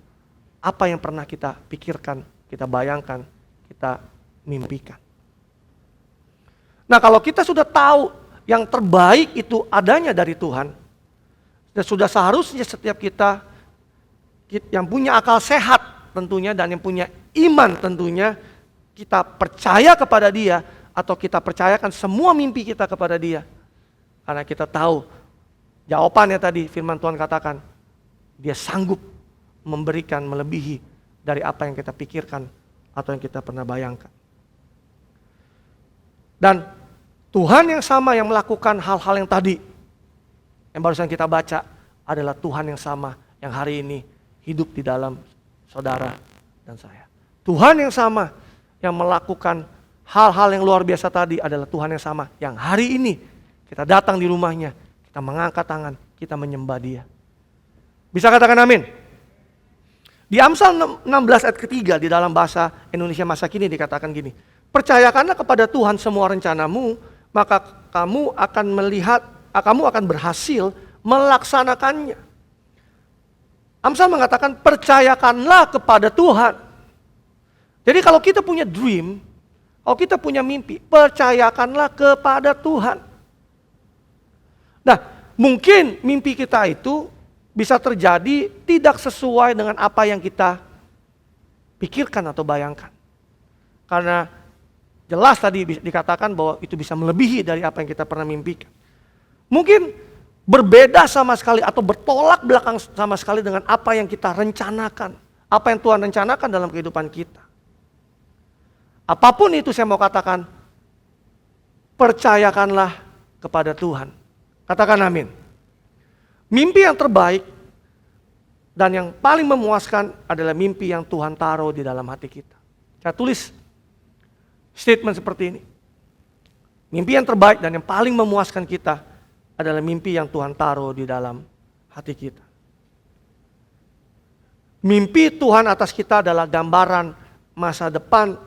apa yang pernah kita pikirkan, kita bayangkan, kita mimpikan. Nah, kalau kita sudah tahu yang terbaik itu adanya dari Tuhan, dan sudah seharusnya setiap kita yang punya akal sehat tentunya dan yang punya iman tentunya, kita percaya kepada Dia atau kita percayakan semua mimpi kita kepada Dia. Karena kita tahu jawabannya tadi firman Tuhan katakan, Dia sanggup memberikan melebihi dari apa yang kita pikirkan atau yang kita pernah bayangkan. Dan Tuhan yang sama yang melakukan hal-hal yang tadi, yang barusan kita baca, adalah Tuhan yang sama yang hari ini hidup di dalam saudara dan saya. Tuhan yang sama yang melakukan hal-hal yang luar biasa tadi adalah Tuhan yang sama yang hari ini kita datang di rumahnya, kita mengangkat tangan, kita menyembah Dia. Bisa katakan amin? Di Amsal 16 ayat ketiga di dalam bahasa Indonesia masa kini dikatakan gini, percayakanlah kepada Tuhan semua rencanamu, maka kamu akan berhasil melaksanakannya. Amsal mengatakan percayakanlah kepada Tuhan. Jadi kalau kita punya dream, kalau kita punya mimpi, percayakanlah kepada Tuhan. Nah, mungkin mimpi kita itu bisa terjadi tidak sesuai dengan apa yang kita pikirkan atau bayangkan. Karena jelas tadi dikatakan bahwa itu bisa melebihi dari apa yang kita pernah mimpikan. Mungkin berbeda sama sekali atau bertolak belakang sama sekali dengan apa yang kita rencanakan. Apa yang Tuhan rencanakan dalam kehidupan kita. Apapun itu saya mau katakan, percayakanlah kepada Tuhan. Katakan amin. Mimpi yang terbaik dan yang paling memuaskan adalah mimpi yang Tuhan taruh di dalam hati kita. Saya tulis statement seperti ini. Mimpi yang terbaik dan yang paling memuaskan kita adalah mimpi yang Tuhan taruh di dalam hati kita. Mimpi Tuhan atas kita adalah gambaran masa depan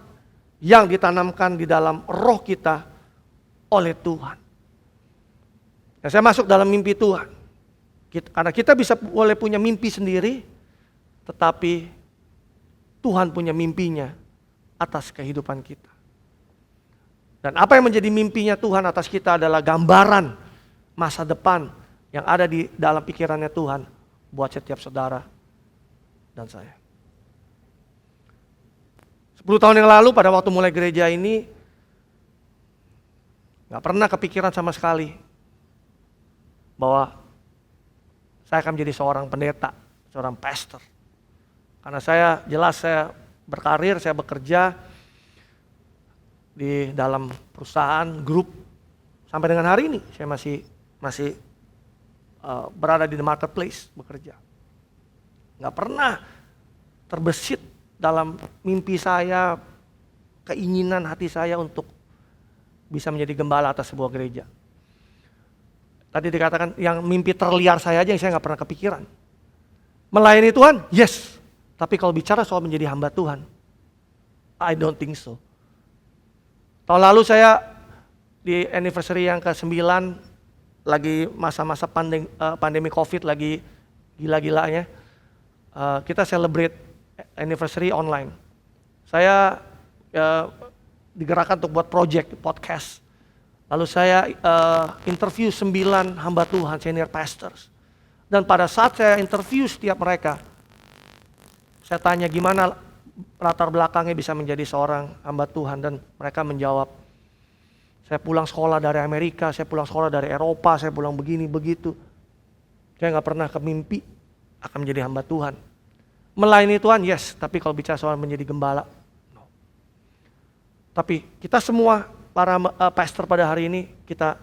yang ditanamkan di dalam roh kita oleh Tuhan. Dan saya masuk dalam mimpi Tuhan. Karena kita bisa boleh punya mimpi sendiri, tetapi Tuhan punya mimpinya atas kehidupan kita. Dan apa yang menjadi mimpinya Tuhan atas kita adalah gambaran masa depan yang ada di dalam pikirannya Tuhan buat setiap saudara dan saya. 10 tahun yang lalu pada waktu mulai gereja ini, gak pernah kepikiran sama sekali bahwa saya akan menjadi seorang pendeta, seorang pastor. Karena saya berkarir, saya bekerja di dalam perusahaan, grup. Sampai dengan hari ini saya masih berada di the marketplace, bekerja. Gak pernah terbesit dalam mimpi saya, keinginan hati saya untuk bisa menjadi gembala atas sebuah gereja. Tadi dikatakan yang mimpi terliar saya aja yang saya gak pernah kepikiran. Melayani Tuhan, yes. Tapi kalau bicara soal menjadi hamba Tuhan, I don't think so. Tahun lalu saya di anniversary yang ke-9, lagi masa-masa pandemi COVID lagi gila-gilanya. Kita celebrate anniversary online. Saya digerakkan untuk buat project, podcast. Lalu saya interview 9 hamba Tuhan, senior pastors. Dan pada saat saya interview setiap mereka, saya tanya gimana latar belakangnya bisa menjadi seorang hamba Tuhan. Dan mereka menjawab, saya pulang sekolah dari Amerika, saya pulang sekolah dari Eropa, saya pulang begini, begitu. Saya gak pernah kemimpi akan menjadi hamba Tuhan. Melayani Tuhan, yes. Tapi kalau bicara soal menjadi gembala, no. Tapi kita semua, para pastor pada hari ini, kita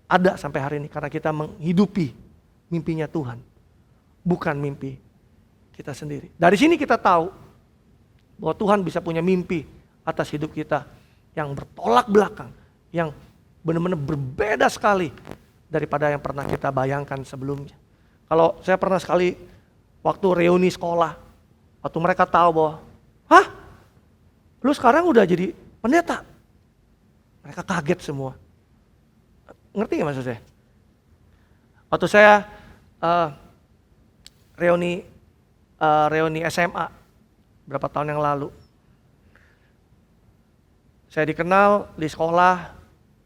ada sampai hari ini karena kita menghidupi mimpinya Tuhan, bukan mimpi kita sendiri. Dari sini kita tahu bahwa Tuhan bisa punya mimpi atas hidup kita yang bertolak belakang, yang benar-benar berbeda sekali daripada yang pernah kita bayangkan sebelumnya. Kalau saya pernah sekali waktu reuni sekolah, waktu mereka tahu bahwa, hah? Lu sekarang udah jadi pendeta? Mereka kaget semua. Ngerti gak maksud saya? Waktu saya reuni SMA berapa tahun yang lalu, saya dikenal di sekolah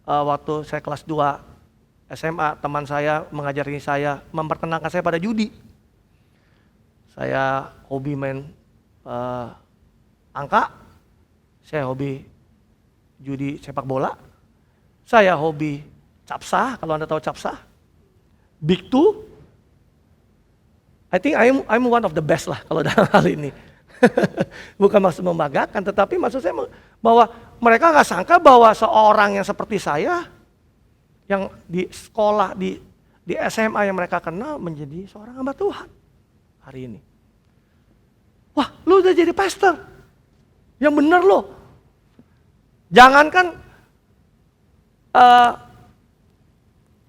waktu saya kelas 2 SMA, teman saya mengajari saya, memperkenalkan saya pada judi. Saya hobi main angka, saya hobi judi sepak bola, saya hobi capsa, kalau Anda tahu capsa, big two. I think I'm one of the best lah kalau dalam hal ini. Bukan maksud membanggakan, tetapi maksud saya bahwa mereka nggak sangka bahwa seorang yang seperti saya, yang di sekolah, di SMA yang mereka kenal menjadi seorang hamba Tuhan hari ini. Wah, lu udah jadi pastor, yang bener lo. Jangankan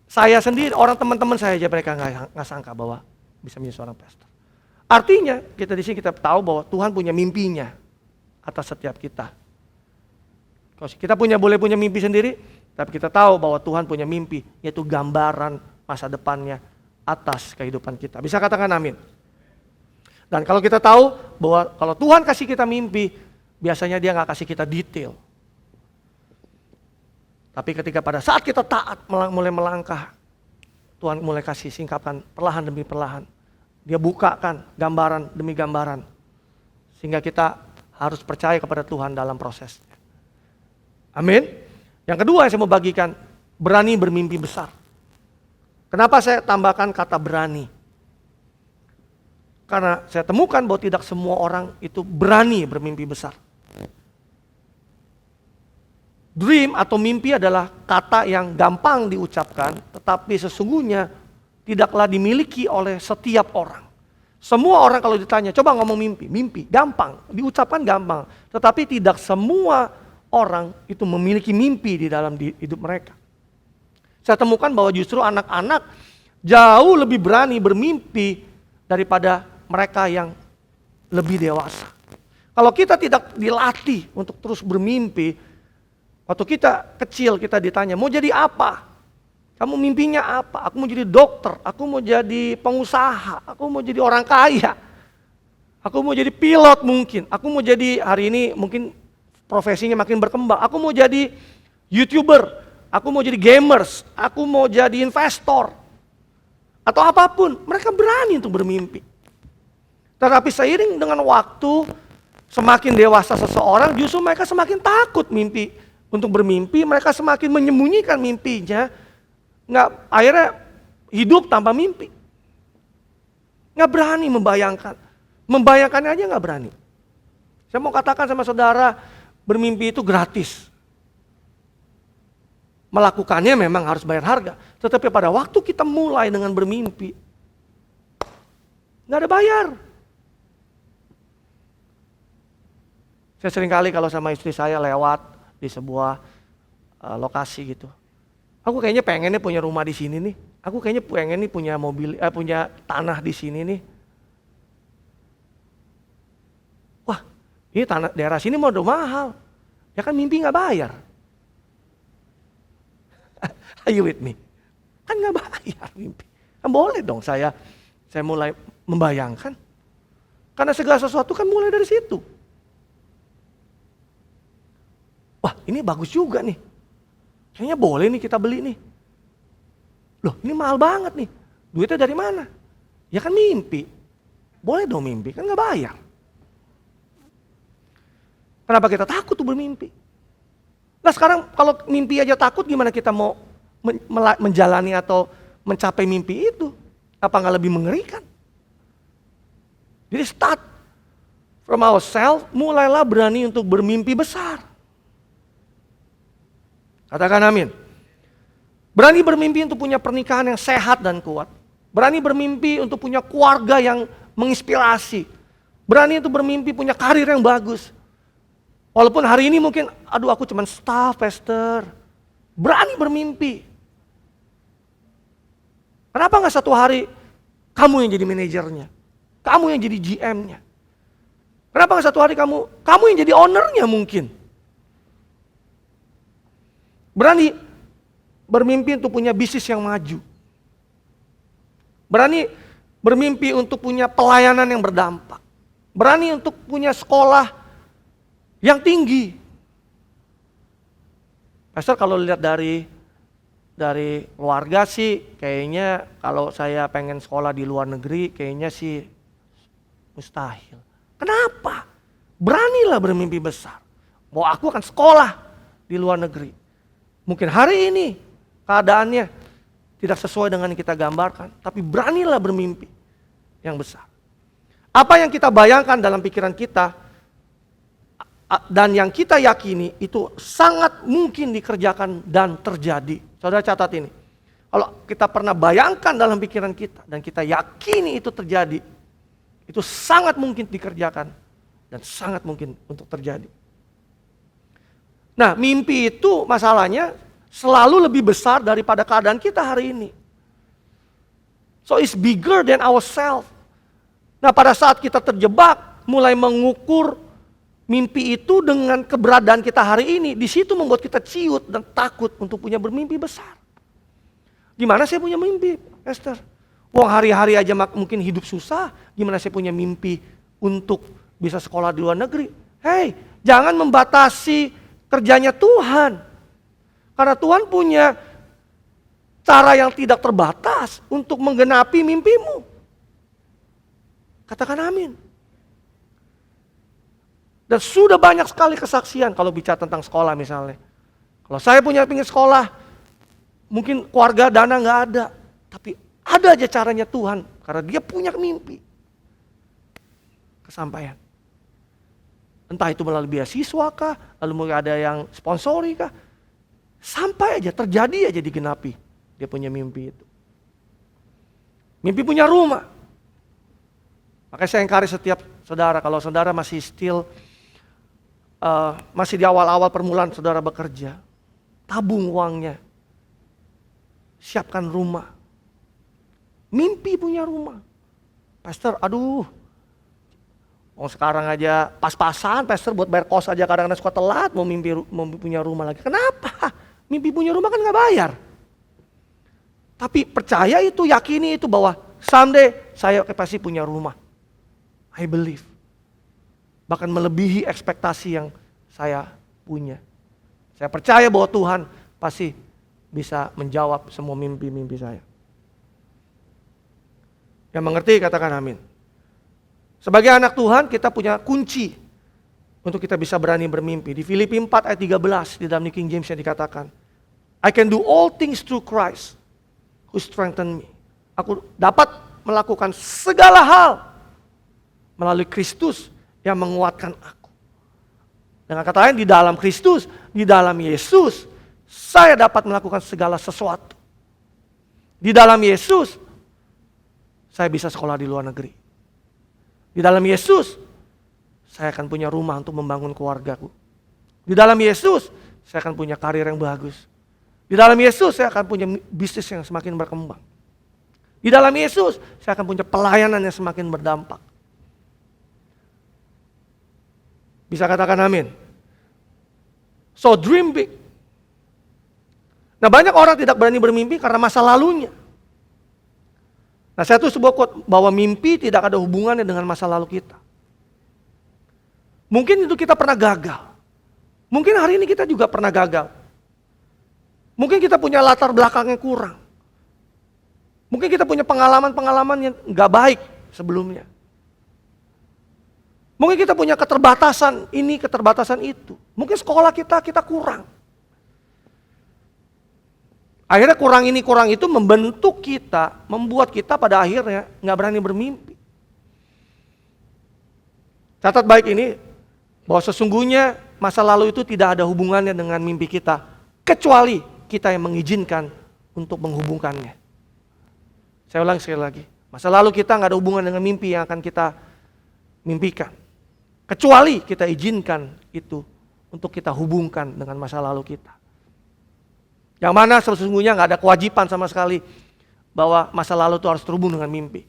saya sendiri, orang teman-teman saya aja mereka nggak sangka bahwa bisa menjadi seorang pastor. Artinya kita di sini kita tahu bahwa Tuhan punya mimpinya atas setiap kita. Kita boleh punya mimpi sendiri, tapi kita tahu bahwa Tuhan punya mimpi, yaitu gambaran masa depannya atas kehidupan kita. Bisa katakan amin. Dan kalau kita tahu bahwa kalau Tuhan kasih kita mimpi, biasanya Dia nggak kasih kita detail. Tapi ketika pada saat kita taat mulai melangkah Tuhan mulai kasih singkapan perlahan demi perlahan. Dia bukakan gambaran demi gambaran. Sehingga kita harus percaya kepada Tuhan dalam proses. Amin. Yang kedua yang saya mau bagikan, berani bermimpi besar. Kenapa saya tambahkan kata berani? Karena saya temukan bahwa tidak semua orang itu berani bermimpi besar. Dream atau mimpi adalah kata yang gampang diucapkan, tetapi sesungguhnya tidaklah dimiliki oleh setiap orang. Semua orang kalau ditanya, coba ngomong mimpi gampang, diucapkan gampang. Tetapi tidak semua orang itu memiliki mimpi di dalam hidup mereka. Saya temukan bahwa justru anak-anak jauh lebih berani bermimpi daripada mereka yang lebih dewasa. Kalau kita tidak dilatih untuk terus bermimpi, waktu kita kecil kita ditanya, mau jadi apa? Kamu mimpinya apa? Aku mau jadi dokter, aku mau jadi pengusaha, aku mau jadi orang kaya. Aku mau jadi pilot mungkin, aku mau jadi, hari ini mungkin profesinya makin berkembang. Aku mau jadi YouTuber, aku mau jadi gamers, aku mau jadi investor. Atau apapun, mereka berani untuk bermimpi. Tetapi seiring dengan waktu, semakin dewasa seseorang, justru mereka semakin takut mimpi. Untuk bermimpi, mereka semakin menyembunyikan mimpinya. Akhirnya hidup tanpa mimpi. Nggak berani membayangkan. Membayangkannya aja nggak berani. Saya mau katakan sama saudara, bermimpi itu gratis. Melakukannya memang harus bayar harga. Tetapi pada waktu kita mulai dengan bermimpi, nggak ada bayar. Saya seringkali kalau sama istri saya lewat di sebuah lokasi gitu. Aku kayaknya pengennya punya rumah di sini nih. Aku kayaknya pengen nih punya punya tanah di sini nih. Wah, ini tanah daerah sini mau udah mahal. Ya kan mimpi nggak bayar. Are you with me? Kan nggak bayar mimpi. Kan boleh dong saya mulai membayangkan. Karena segala sesuatu kan mulai dari situ. Wah, ini bagus juga nih. Kayaknya boleh nih kita beli nih. Loh, ini mahal banget nih. Duitnya dari mana? Ya kan mimpi. Boleh dong mimpi, kan gak bayar. Kenapa kita takut tuh bermimpi? Nah sekarang kalau mimpi aja takut, gimana kita mau menjalani atau mencapai mimpi itu? Apa gak lebih mengerikan? Jadi start from ourselves, mulailah berani untuk bermimpi besar. Katakan amin. Berani bermimpi untuk punya pernikahan yang sehat dan kuat. Berani bermimpi untuk punya keluarga yang menginspirasi. Berani untuk bermimpi punya karir yang bagus. Walaupun hari ini mungkin, aduh aku cuma staff, pastor. Berani bermimpi. Kenapa gak satu hari kamu yang jadi manajernya? Kamu yang jadi GM-nya? Kenapa gak satu hari kamu yang jadi owner-nya mungkin? Berani bermimpi untuk punya bisnis yang maju. Berani bermimpi untuk punya pelayanan yang berdampak. Berani untuk punya sekolah yang tinggi. Pastor kalau lihat dari keluarga sih kayaknya kalau saya pengen sekolah di luar negeri kayaknya sih mustahil. Kenapa? Beranilah bermimpi besar. Bahwa aku akan sekolah di luar negeri. Mungkin hari ini keadaannya tidak sesuai dengan yang kita gambarkan. Tapi beranilah bermimpi yang besar. Apa yang kita bayangkan dalam pikiran kita dan yang kita yakini itu sangat mungkin dikerjakan dan terjadi. Saudara catat ini. Kalau kita pernah bayangkan dalam pikiran kita dan kita yakini itu terjadi, itu sangat mungkin dikerjakan dan sangat mungkin untuk terjadi. Nah, mimpi itu masalahnya selalu lebih besar daripada keadaan kita hari ini. So it's bigger than ourselves. Nah, pada saat kita terjebak, mulai mengukur mimpi itu dengan keberadaan kita hari ini, di situ membuat kita ciut dan takut untuk punya bermimpi besar. Gimana saya punya mimpi, Esther? Wong hari-hari aja mungkin hidup susah, gimana saya punya mimpi untuk bisa sekolah di luar negeri? Hei, jangan membatasi kerjanya Tuhan. Karena Tuhan punya cara yang tidak terbatas untuk menggenapi mimpimu. Katakan amin. Dan sudah banyak sekali kesaksian kalau bicara tentang sekolah misalnya. Kalau saya pingin sekolah, mungkin keluarga dana nggak ada. Tapi ada aja caranya Tuhan, karena dia punya mimpi. Kesampaian. Entah itu melalui beasiswa kah, lalu mungkin ada yang sponsori kah. Sampai aja, terjadi aja digenapi. Dia punya mimpi itu. Mimpi punya rumah. Makanya saya encourage setiap saudara, kalau saudara masih masih di awal-awal permulaan saudara bekerja, tabung uangnya. Siapkan rumah. Mimpi punya rumah. Pastor, aduh. Sekarang aja pas-pasan, pastor buat bayar kos aja kadang-kadang suka telat, mau mimpi punya rumah lagi. Kenapa? Mimpi punya rumah kan nggak bayar. Tapi percaya itu, yakini itu bahwa someday saya pasti punya rumah. I believe. Bahkan melebihi ekspektasi yang saya punya. Saya percaya bahwa Tuhan pasti bisa menjawab semua mimpi-mimpi saya. Yang mengerti katakan amin. Sebagai anak Tuhan kita punya kunci untuk kita bisa berani bermimpi. Di Filipi 4 ayat 13 di dalam New King James yang dikatakan, I can do all things through Christ who strengthen me. Aku dapat melakukan segala hal melalui Kristus yang menguatkan aku. Dengan kata lain, di dalam Kristus, di dalam Yesus, saya dapat melakukan segala sesuatu. Di dalam Yesus, saya bisa sekolah di luar negeri. Di dalam Yesus, saya akan punya rumah untuk membangun keluargaku. Di dalam Yesus, saya akan punya karir yang bagus. Di dalam Yesus, saya akan punya bisnis yang semakin berkembang. Di dalam Yesus, saya akan punya pelayanan yang semakin berdampak. Bisa katakan amin. So dream big. Nah, banyak orang tidak berani bermimpi karena masa lalunya. Nah, saya tuh sebuah quote bahwa mimpi tidak ada hubungannya dengan masa lalu kita. Mungkin itu kita pernah gagal. Mungkin hari ini kita juga pernah gagal. Mungkin kita punya latar belakang yang kurang. Mungkin kita punya pengalaman-pengalaman yang gak baik sebelumnya. Mungkin kita punya keterbatasan ini, keterbatasan itu. Mungkin sekolah kita kurang. Akhirnya kurang ini, kurang itu membentuk kita, membuat kita pada akhirnya gak berani bermimpi. Catat baik ini, bahwa sesungguhnya masa lalu itu tidak ada hubungannya dengan mimpi kita, kecuali kita yang mengizinkan untuk menghubungkannya. Saya ulang sekali lagi, masa lalu kita gak ada hubungan dengan mimpi yang akan kita mimpikan. Kecuali kita izinkan itu untuk kita hubungkan dengan masa lalu kita. Yang mana sesungguhnya gak ada kewajiban sama sekali bahwa masa lalu itu harus terhubung dengan mimpi.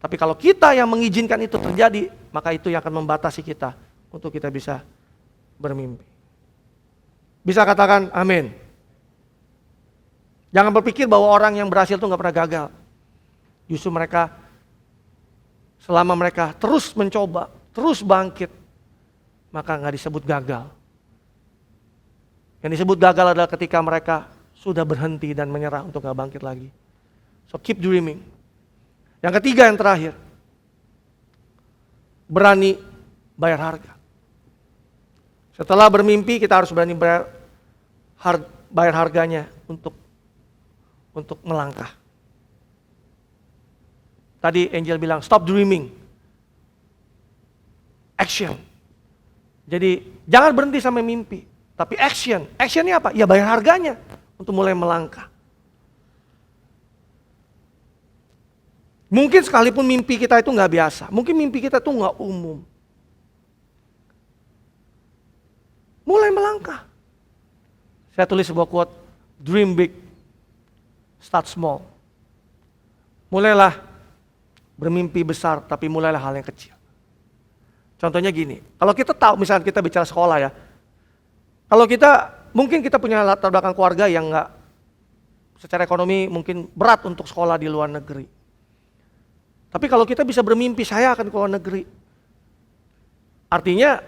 Tapi kalau kita yang mengizinkan itu terjadi, maka itu yang akan membatasi kita untuk kita bisa bermimpi. Bisa katakan amin. Jangan berpikir bahwa orang yang berhasil itu gak pernah gagal. Justru mereka, selama mereka terus mencoba, terus bangkit, maka gak disebut gagal. Yang disebut gagal adalah ketika mereka sudah berhenti dan menyerah untuk gak bangkit lagi. So keep dreaming. Yang ketiga, yang terakhir, berani bayar harga. Setelah bermimpi kita harus berani bayar harganya untuk melangkah. Tadi Angel bilang stop dreaming. Action. Jadi jangan berhenti sampai mimpi. Tapi action. Actionnya apa? Ya bayar harganya untuk mulai melangkah. Mungkin sekalipun mimpi kita itu gak biasa. Mungkin mimpi kita itu gak umum. Mulai melangkah. Saya tulis sebuah quote. Dream big. Start small. Mulailah bermimpi besar, tapi mulailah hal yang kecil. Contohnya gini. Kalau kita tahu, misalnya kita bicara sekolah ya. Kalau mungkin kita punya latar belakang keluarga yang gak, secara ekonomi mungkin berat untuk sekolah di luar negeri. Tapi kalau kita bisa bermimpi, saya akan ke luar negeri. Artinya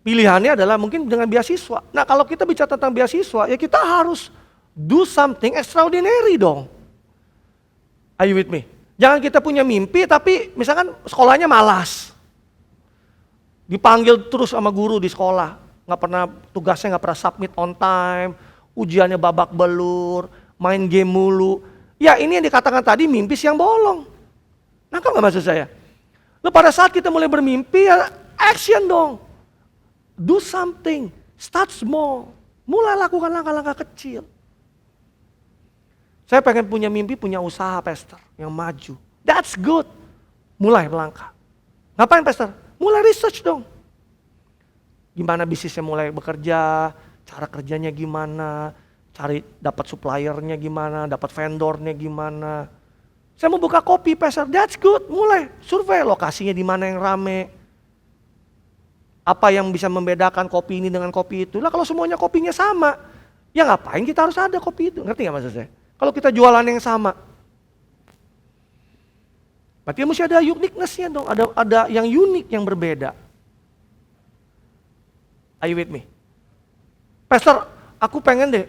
pilihannya adalah mungkin dengan beasiswa. Nah kalau kita bicara tentang beasiswa, ya kita harus Do something extraordinary dong. Are you with me? Jangan kita punya mimpi tapi misalkan sekolahnya malas. Dipanggil terus sama guru di sekolah. Tugasnya nggak pernah submit on time. Ujiannya babak belur. Main game mulu. Ya ini yang dikatakan tadi mimpi siang bolong. Nangkap nggak maksud saya? Lalu pada saat kita mulai bermimpi ya action dong. Do something. Start small. Mulai lakukan langkah-langkah kecil. Saya pengen punya mimpi, punya usaha pastor yang maju. That's good. Mulai melangkah. Ngapain pastor? Mulai research dong. Gimana bisnisnya mulai bekerja, cara kerjanya gimana, cari dapat suppliernya gimana, dapat vendornya gimana. Saya mau buka kopi pastor, that's good. Mulai survei lokasinya di mana yang rame. Apa yang bisa membedakan kopi ini dengan kopi itu? Lah kalau semuanya kopinya sama, ya ngapain kita harus ada kopi itu? Ngerti gak maksud saya? Kalau kita jualan yang sama, berarti mesti ada uniqueness-nya dong, ada yang unik, yang berbeda. Are you with me? Pastor, aku pengen deh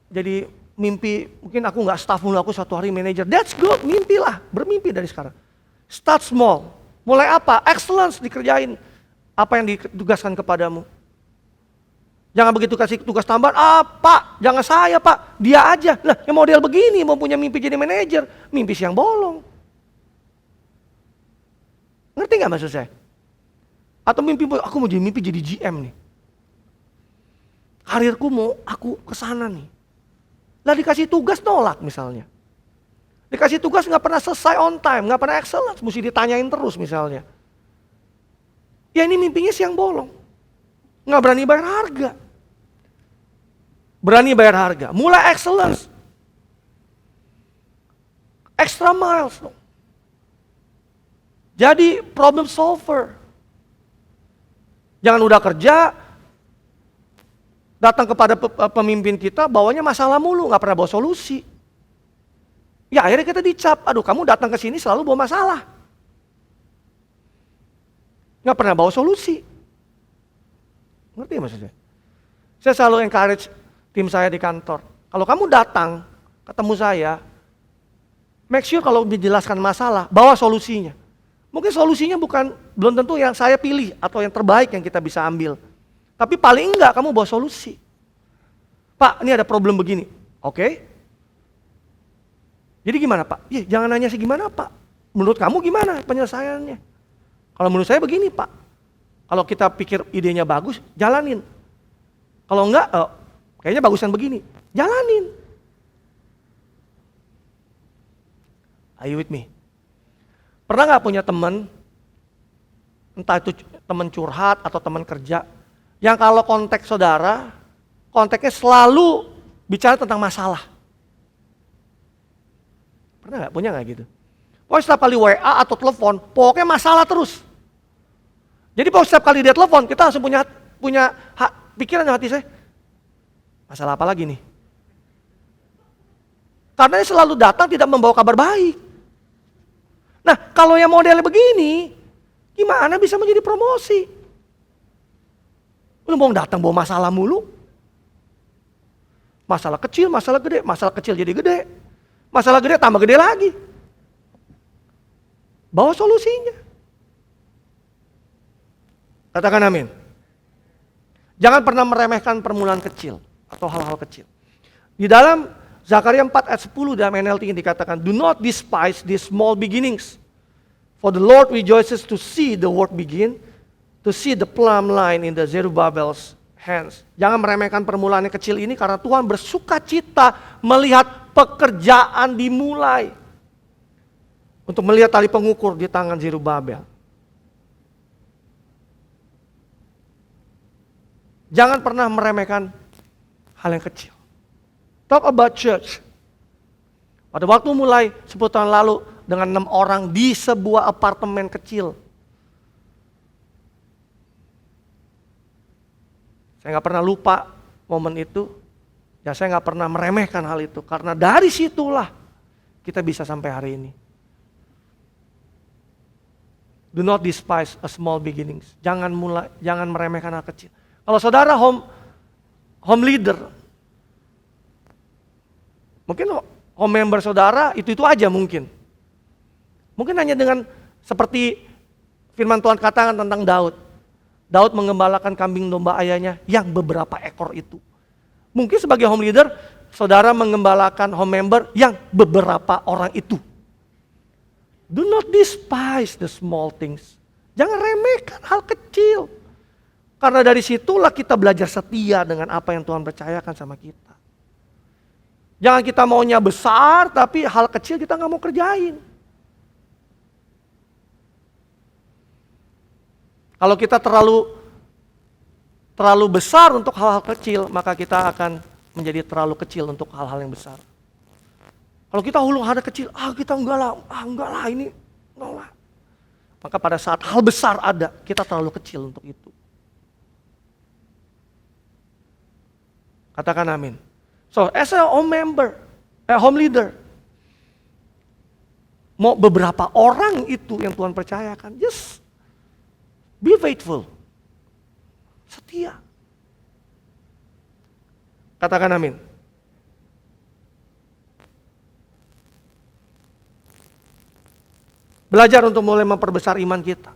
jadi mimpi, mungkin aku gak staff mulu, aku suatu hari manajer. That's good, mimpilah, bermimpi dari sekarang. Start small, mulai apa? Excellence dikerjain, apa yang ditugaskan kepadamu. Jangan begitu kasih tugas tambahan, Pak, jangan saya Pak, dia aja. Lah yang model begini mau punya mimpi jadi manajer, mimpi siang bolong. Ngerti gak maksud saya? Atau mimpi, aku mau jadi mimpi jadi GM nih. Karirku mau aku kesana nih. Lah dikasih tugas nolak misalnya. Dikasih tugas gak pernah selesai on time, gak pernah excellence, mesti ditanyain terus misalnya. Ya ini mimpinya siang bolong. Gak berani bayar harga. Berani bayar harga. Mulai excellence. Extra miles dong. Jadi problem solver. Jangan udah kerja, datang kepada pemimpin kita, bawanya masalah mulu, gak pernah bawa solusi. Ya akhirnya kita dicap, aduh kamu datang ke sini selalu bawa masalah. Gak pernah bawa solusi. Ngerti ya maksudnya? Saya selalu encourage tim saya di kantor. Kalau kamu datang, ketemu saya, make sure kalau dijelaskan masalah, bawa solusinya. Mungkin solusinya belum tentu yang saya pilih atau yang terbaik yang kita bisa ambil. Tapi paling enggak kamu bawa solusi. Pak, ini ada problem begini. Oke. Jadi gimana Pak? Jangan nanya sih gimana Pak. Menurut kamu gimana penyelesaiannya? Kalau menurut saya begini Pak. Kalau kita pikir idenya bagus, jalanin. Kalau enggak, kayaknya bagusan begini. Jalanin. Are you with me? Pernah gak punya teman, entah itu teman curhat atau teman kerja, yang kalau konteks saudara, konteksnya selalu bicara tentang masalah. Pernah gak? Punya gak gitu? Pokoknya setiap kali WA atau telepon, pokoknya masalah terus. Jadi pokoknya setiap kali dia telepon, kita langsung punya pikiran di hati saya, masalah apa lagi nih? Karena dia selalu datang tidak membawa kabar baik. Nah, kalau yang modelnya begini, gimana bisa menjadi promosi? Lu mau datang bawa masalah mulu? Masalah kecil jadi gede. Masalah gede tambah gede lagi. Bawa solusinya. Katakan amin. Jangan pernah meremehkan permulaan kecil atau hal-hal kecil. Di dalam Zakaria 4 ayat 10 dalam NLT dikatakan, do not despise these small beginnings. For the Lord rejoices to see the work begin, to see the plumb line in the Zerubbabel's hands. Jangan meremehkan permulaan yang kecil ini karena Tuhan bersuka cita melihat pekerjaan dimulai. Untuk melihat tali pengukur di tangan Zerubabel. Jangan pernah meremehkan hal yang kecil. Talk about church. Pada waktu mulai 10 tahun lalu dengan 6 orang di sebuah apartemen kecil. Saya gak pernah lupa momen itu. Ya saya gak pernah meremehkan hal itu. Karena dari situlah kita bisa sampai hari ini. Do not despise a small beginnings. Jangan meremehkan hal kecil. Kalau saudara home leader, Mungkin home member saudara itu aja mungkin. Mungkin hanya dengan seperti firman Tuhan katakan tentang Daud. Daud mengembalakan kambing domba ayahnya yang beberapa ekor itu. Mungkin sebagai home leader, saudara mengembalakan home member yang beberapa orang itu. Do not despise the small things. Jangan remehkan hal kecil. Karena dari situlah kita belajar setia dengan apa yang Tuhan percayakan sama kita. Jangan kita maunya besar, tapi hal kecil kita gak mau kerjain. Kalau kita terlalu besar untuk hal-hal kecil, maka kita akan menjadi terlalu kecil untuk hal-hal yang besar. Kalau kita hulu hal kecil, kita enggak lah ini, enggak lah. Maka pada saat hal besar ada, kita terlalu kecil untuk itu. Katakan amin. So, as a home leader, mau beberapa orang itu yang Tuhan percayakan, just be faithful. Setia. Katakan amin. Belajar untuk mulai memperbesar iman kita.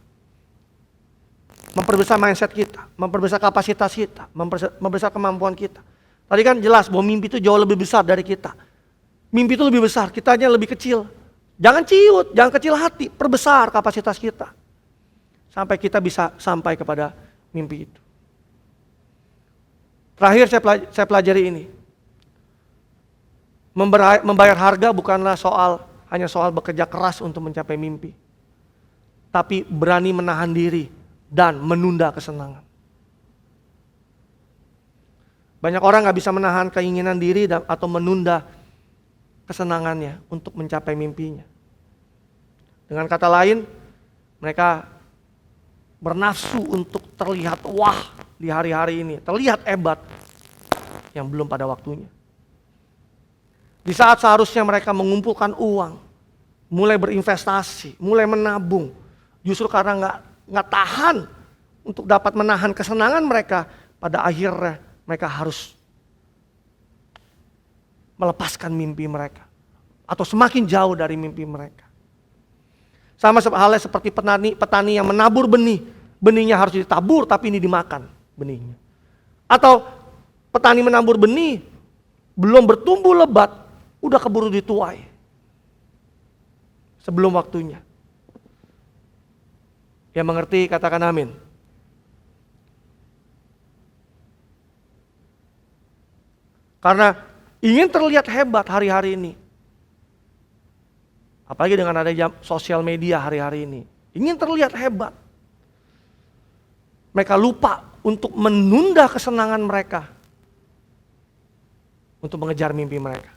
Memperbesar mindset kita. Memperbesar kapasitas kita. Memperbesar kemampuan kita. Tadi kan jelas bahwa mimpi itu jauh lebih besar dari kita. Mimpi itu lebih besar, kitanya lebih kecil. Jangan ciut, jangan kecil hati. Perbesar kapasitas kita. Sampai kita bisa sampai kepada mimpi itu. Terakhir saya pelajari ini. Membayar harga bukanlah hanya soal bekerja keras untuk mencapai mimpi. Tapi berani menahan diri dan menunda kesenangan. Banyak orang gak bisa menahan keinginan diri atau menunda kesenangannya untuk mencapai mimpinya. Dengan kata lain, mereka bernafsu untuk terlihat wah di hari-hari ini, terlihat hebat yang belum pada waktunya. Di saat seharusnya mereka mengumpulkan uang, mulai berinvestasi, mulai menabung, justru karena nggak tahan untuk dapat menahan kesenangan mereka, pada akhirnya mereka harus melepaskan mimpi mereka atau semakin jauh dari mimpi mereka. Sama halnya seperti petani yang menabur benih. Benihnya harus ditabur tapi ini dimakan benihnya. Atau petani menabur benih belum bertumbuh lebat udah keburu dituai sebelum waktunya. Yang mengerti katakan amin. Karena ingin terlihat hebat hari-hari ini. Apalagi dengan adanya sosial media hari-hari ini. Ingin terlihat hebat. Mereka lupa untuk menunda kesenangan mereka. Untuk mengejar mimpi mereka.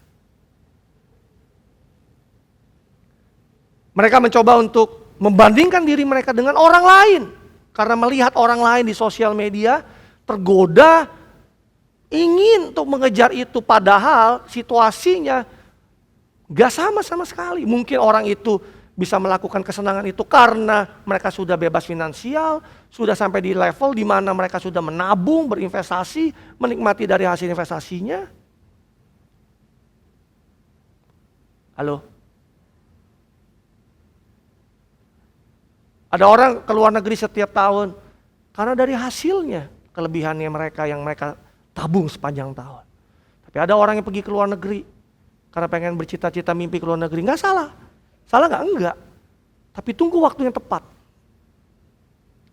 Mereka mencoba untuk membandingkan diri mereka dengan orang lain. Karena melihat orang lain di sosial media tergoda ingin untuk mengejar itu, padahal situasinya gak sama sekali. Mungkin orang itu bisa melakukan kesenangan itu karena mereka sudah bebas finansial, sudah sampai di level di mana mereka sudah menabung, berinvestasi, menikmati dari hasil investasinya. Halo? Ada orang ke luar negeri setiap tahun karena dari hasilnya, kelebihannya mereka yang mereka tabung sepanjang tahun. Tapi ada orang yang pergi ke luar negeri karena pengen bercita-cita mimpi ke luar negeri. Enggak salah. Salah enggak? Enggak. Tapi tunggu waktu yang tepat.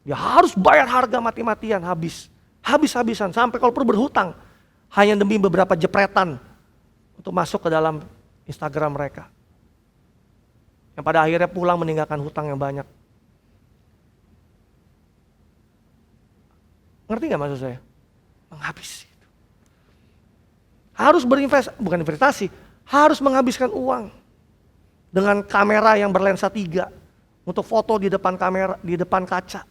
Dia harus bayar harga mati-matian, habis-habisan sampai kalau perlu berhutang hanya demi beberapa jepretan untuk masuk ke dalam Instagram mereka. Yang pada akhirnya pulang meninggalkan hutang yang banyak. Ngerti gak maksud saya? Menghabisi. Harus bukan investasi, harus menghabiskan uang dengan kamera yang berlensa 3 untuk foto di depan kamera, di depan kaca,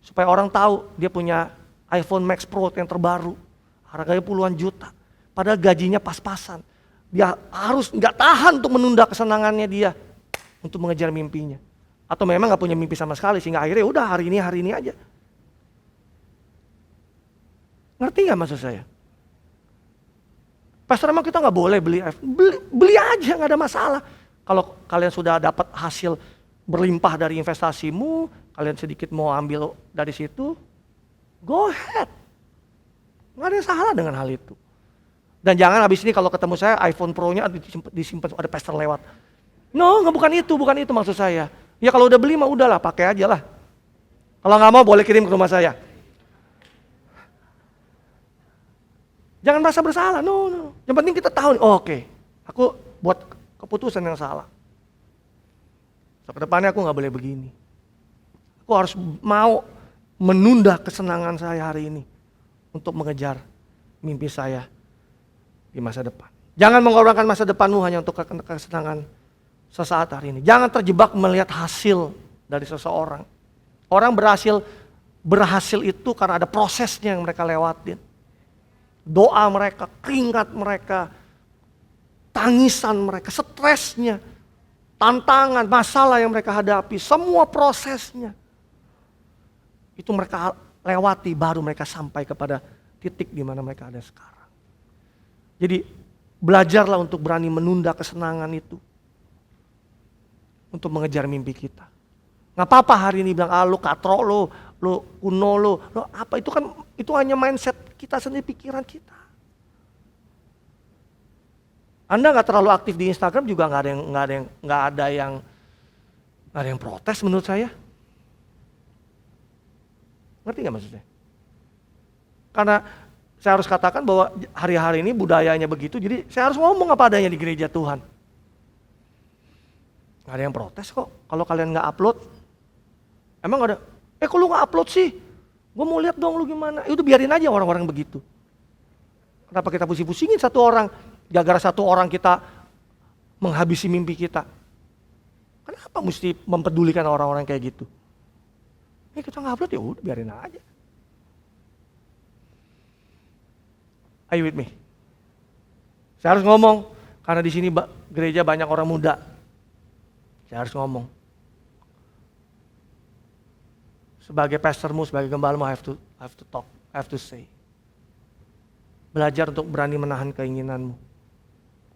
supaya orang tahu dia punya iPhone Max Pro yang terbaru, harganya puluhan juta, padahal gajinya pas-pasan. Dia harus nggak tahan untuk menunda kesenangannya dia untuk mengejar mimpinya, atau memang nggak punya mimpi sama sekali sehingga akhirnya udah hari ini aja. Ngerti nggak maksud saya? Pastor emang kita nggak boleh beli iPhone? Beli aja, nggak ada masalah. Kalau kalian sudah dapat hasil berlimpah dari investasimu, kalian sedikit mau ambil dari situ, go ahead. Nggak ada yang salah dengan hal itu. Dan jangan habis ini kalau ketemu saya iPhone Pro-nya disimpan ada pastor lewat. No, bukan itu maksud saya. Ya kalau udah beli mah udahlah, pakai aja lah. Kalau nggak mau boleh kirim ke rumah saya. Jangan merasa bersalah, no. Yang penting kita tahu, oke, aku buat keputusan yang salah. So, kedepannya aku nggak boleh begini. Aku harus mau menunda kesenangan saya hari ini untuk mengejar mimpi saya di masa depan. Jangan mengorbankan masa depanmu hanya untuk kesenangan sesaat hari ini. Jangan terjebak melihat hasil dari seseorang. Orang berhasil itu karena ada prosesnya yang mereka lewatin. Doa mereka, keringat mereka, tangisan mereka, stresnya, tantangan, masalah yang mereka hadapi, semua prosesnya. Itu mereka lewati baru mereka sampai kepada titik di mana mereka ada sekarang. Jadi belajarlah untuk berani menunda kesenangan itu. Untuk mengejar mimpi kita. Gak apa-apa hari ini bilang, lu katro lu kuno lu apa, itu kan itu hanya mindset kita sendiri, pikiran kita. Anda nggak terlalu aktif di Instagram juga nggak ada yang protes menurut saya. Ngerti nggak maksudnya? Karena saya harus katakan bahwa hari-hari ini budayanya begitu, jadi saya harus ngomong apa adanya di gereja Tuhan. Nggak ada yang protes kok kalau kalian nggak upload. Emang ada? Kok lu gak upload sih? Gue mau lihat dong lu gimana. Itu biarin aja orang-orang begitu. Kenapa kita pusing-pusingin satu orang? Gara-gara satu orang kita menghabisi mimpi kita. Kenapa mesti mempedulikan orang-orang kayak gitu? Kita gak upload, ya udah biarin aja. Are you with me? Saya harus ngomong karena di sini gereja banyak orang muda. Saya harus ngomong. Sebagai pastormu, sebagai gembalamu, I have to talk, I have to say. Belajar untuk berani menahan keinginanmu,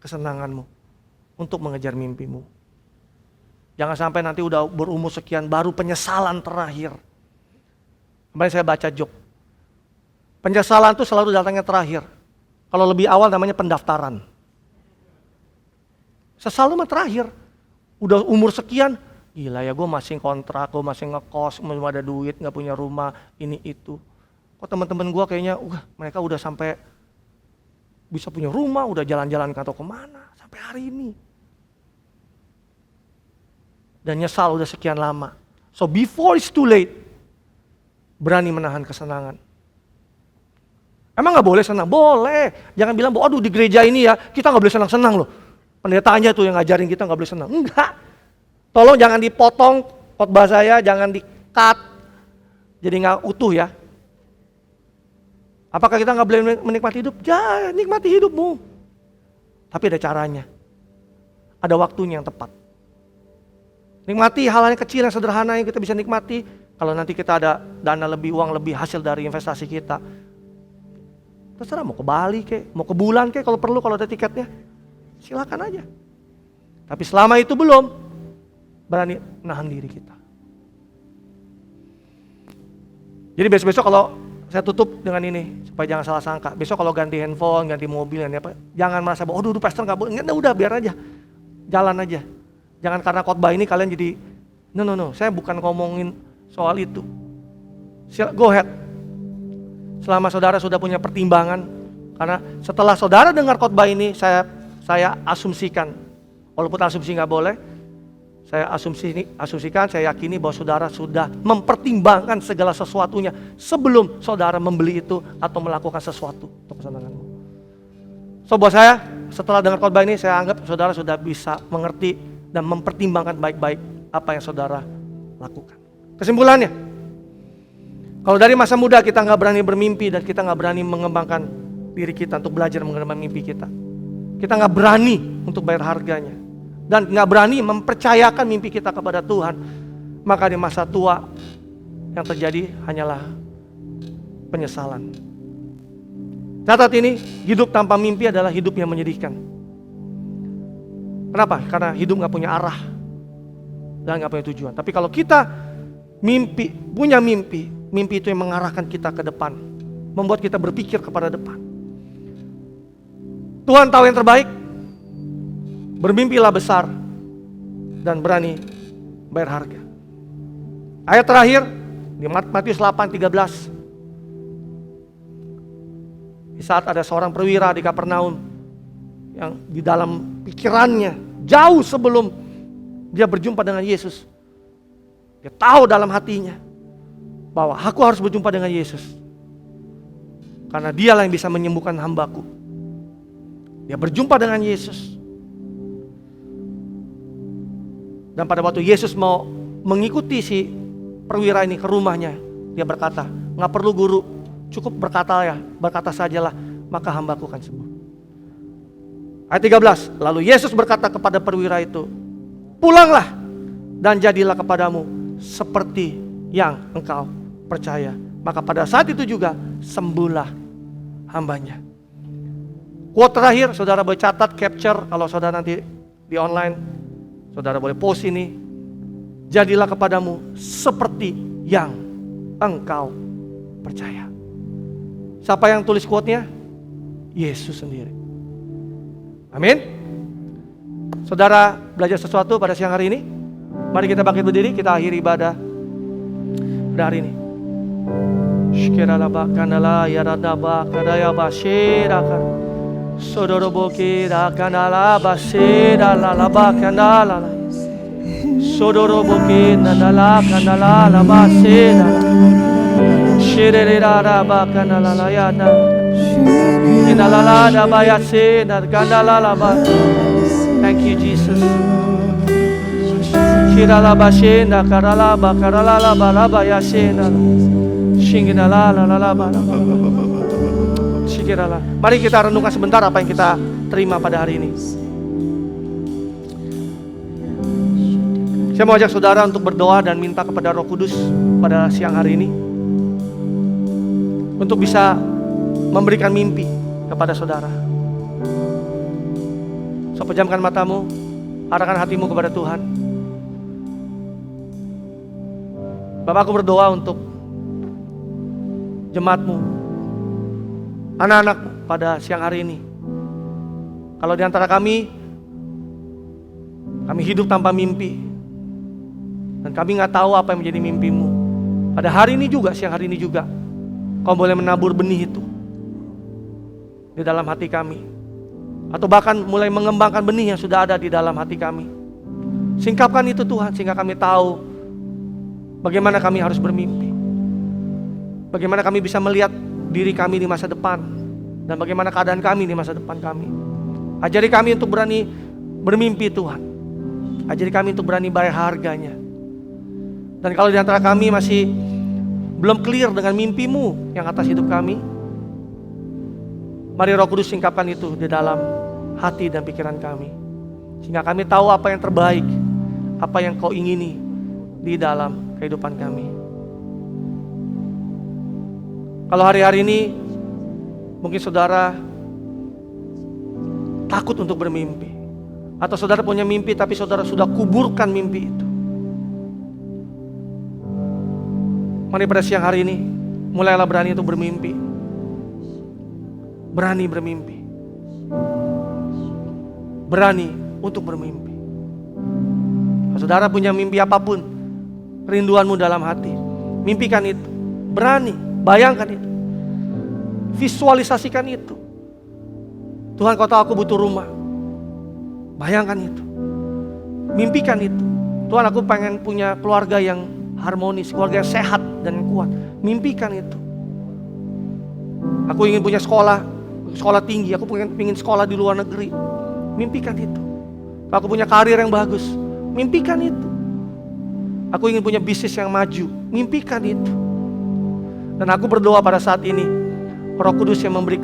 kesenanganmu, untuk mengejar mimpimu. Jangan sampai nanti udah berumur sekian, baru penyesalan terakhir. Kemarin saya baca Job. Penyesalan itu selalu datangnya terakhir. Kalau lebih awal namanya pendaftaran. Sesal mah terakhir. Udah umur sekian, gila ya, gue masih kontrak, gue masih ngekos, belum ada duit, gak punya rumah, ini itu. Kok teman-teman gue kayaknya, mereka udah sampai bisa punya rumah, udah jalan-jalan gak tahu kemana, sampai hari ini. Dan nyesal udah sekian lama. So before it's too late, berani menahan kesenangan. Emang gak boleh senang? Boleh. Jangan bilang, aduh di gereja ini ya, kita gak boleh senang-senang loh. Pendetanya tuh yang ngajarin kita gak boleh senang. Enggak. Tolong jangan dipotong khotbah saya, jangan di-cut. Jadi gak utuh ya. Apakah kita gak boleh menikmati hidup? Ya, nikmati hidupmu. Tapi ada caranya. Ada waktunya yang tepat. Nikmati hal-hal yang kecil, yang sederhana yang kita bisa nikmati. Kalau nanti kita ada dana lebih, uang lebih, hasil dari investasi kita. Terserah mau ke Bali kek, mau ke bulan kek kalau perlu, kalau ada tiketnya. Silakan aja. Tapi selama itu belum, berani nahan diri kita. Jadi besok-besok kalau saya tutup dengan ini, supaya jangan salah sangka. Besok kalau ganti handphone, ganti mobil, ganti apa, jangan merasa bahwa aduh pastor gak boleh. Udah biar aja, jalan aja. Jangan karena khotbah ini kalian jadi, no, saya bukan ngomongin soal itu. Go ahead. Selama saudara sudah punya pertimbangan, karena setelah saudara dengar khotbah ini, saya asumsikan, walaupun asumsi gak boleh, saya asumsikan, saya yakini bahwa saudara sudah mempertimbangkan segala sesuatunya sebelum saudara membeli itu atau melakukan sesuatu untuk kesenanganmu. So buat saya, setelah dengar khotbah ini, saya anggap saudara sudah bisa mengerti dan mempertimbangkan baik-baik apa yang saudara lakukan. Kesimpulannya, kalau dari masa muda kita nggak berani bermimpi dan kita nggak berani mengembangkan diri kita untuk belajar mengembangkan mimpi kita nggak berani untuk bayar harganya, dan nggak berani mempercayakan mimpi kita kepada Tuhan, maka di masa tua yang terjadi hanyalah penyesalan. Catat ini, hidup tanpa mimpi adalah hidup yang menyedihkan. Kenapa? Karena hidup gak punya arah dan gak punya tujuan. Tapi kalau kita punya mimpi, mimpi itu yang mengarahkan kita ke depan, membuat kita berpikir kepada depan. Tuhan tahu yang terbaik. Bermimpilah besar dan berani bayar harga. Ayat terakhir di Matius 8:13. Di saat ada seorang perwira di Kapernaum yang di dalam pikirannya jauh sebelum dia berjumpa dengan Yesus, dia tahu dalam hatinya bahwa aku harus berjumpa dengan Yesus karena dialah yang bisa menyembuhkan hambaku. Dia berjumpa dengan Yesus. Dan pada waktu Yesus mau mengikuti si perwira ini ke rumahnya, dia berkata, "Nggak perlu guru, cukup berkata sajalah, maka hambaku akan sembuh." Ayat 13, lalu Yesus berkata kepada perwira itu, "Pulanglah dan jadilah kepadamu seperti yang engkau percaya." Maka pada saat itu juga sembuhlah hambanya. Quote terakhir, saudara boleh catat, capture, kalau saudara nanti di online, saudara boleh post ini. Jadilah kepadamu seperti yang engkau percaya. Siapa yang tulis quote-nya? Yesus sendiri. Amin. Saudara belajar sesuatu pada siang hari ini? Mari kita bangkit berdiri, kita akhiri ibadah pada hari ini. Shkiralaba kanala yaradaba kadaya bashiraka. Sodoroboki rakanala basira lalaba kanala. Sodoroboki nadala kanala labasira. Shirerara bakanala layana. Inalala dabayasina kanala laba. Thank you, Jesus. Kiralabashina karalaba karalaba labayasina. Shinginala lalaba. Mari kita renungkan sebentar apa yang kita terima pada hari ini. Saya mau ajak saudara untuk berdoa dan minta kepada Roh Kudus pada siang hari ini untuk bisa memberikan mimpi kepada saudara. So, pejamkan matamu, arahkan hatimu kepada Tuhan. Bapak, aku berdoa untuk jemaatmu, anak-anakmu pada siang hari ini. Kalau di antara kami hidup tanpa mimpi, dan kami gak tahu apa yang menjadi mimpimu, pada hari ini juga, siang hari ini juga, kau boleh menabur benih itu di dalam hati kami, atau bahkan mulai mengembangkan benih yang sudah ada di dalam hati kami. Singkapkan itu Tuhan, sehingga kami tahu bagaimana kami harus bermimpi, bagaimana kami bisa melihat diri kami di masa depan, dan bagaimana keadaan kami di masa depan kami. Ajari kami untuk berani bermimpi Tuhan. Ajari kami untuk berani bayar harganya. Dan kalau di antara kami masih belum clear dengan mimpimu yang atas hidup kami, mari Roh Kudus singkapkan itu di dalam hati dan pikiran kami, sehingga kami tahu apa yang terbaik, apa yang kau ingini di dalam kehidupan kami. Kalau hari-hari ini mungkin saudara takut untuk bermimpi, atau saudara punya mimpi tapi saudara sudah kuburkan mimpi itu, mari pada siang hari ini mulailah berani untuk bermimpi. Berani bermimpi. Berani untuk bermimpi. Kalau saudara punya mimpi apapun, rinduanmu dalam hati, mimpikan itu. Berani, bayangkan itu. Visualisasikan itu. Tuhan, kau tahu aku butuh rumah. Bayangkan itu. Mimpikan itu. Tuhan, aku pengen punya keluarga yang harmonis, keluarga yang sehat dan yang kuat. Mimpikan itu. Aku ingin punya sekolah tinggi, aku ingin sekolah di luar negeri. Mimpikan itu. Aku punya karir yang bagus. Mimpikan itu. Aku ingin punya bisnis yang maju. Mimpikan itu. Dan aku berdoa pada saat ini, Roh Kudus yang memberi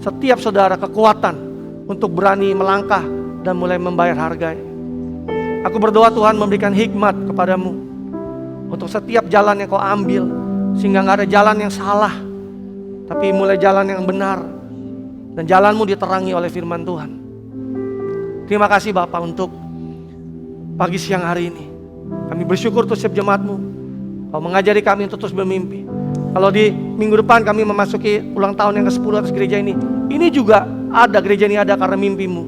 setiap saudara kekuatan untuk berani melangkah dan mulai membayar harganya. Aku berdoa Tuhan memberikan hikmat kepadamu untuk setiap jalan yang kau ambil, sehingga gak ada jalan yang salah, tapi mulai jalan yang benar, Dan jalanmu diterangi oleh firman Tuhan. Terima kasih Bapak untuk pagi siang hari ini. Kami bersyukur untuk setiap jemaatmu. Kau mengajari kami untuk terus bermimpi. Kalau di minggu depan kami memasuki ulang tahun yang ke-10 atas gereja ini juga ada, gereja ini ada karena mimpimu.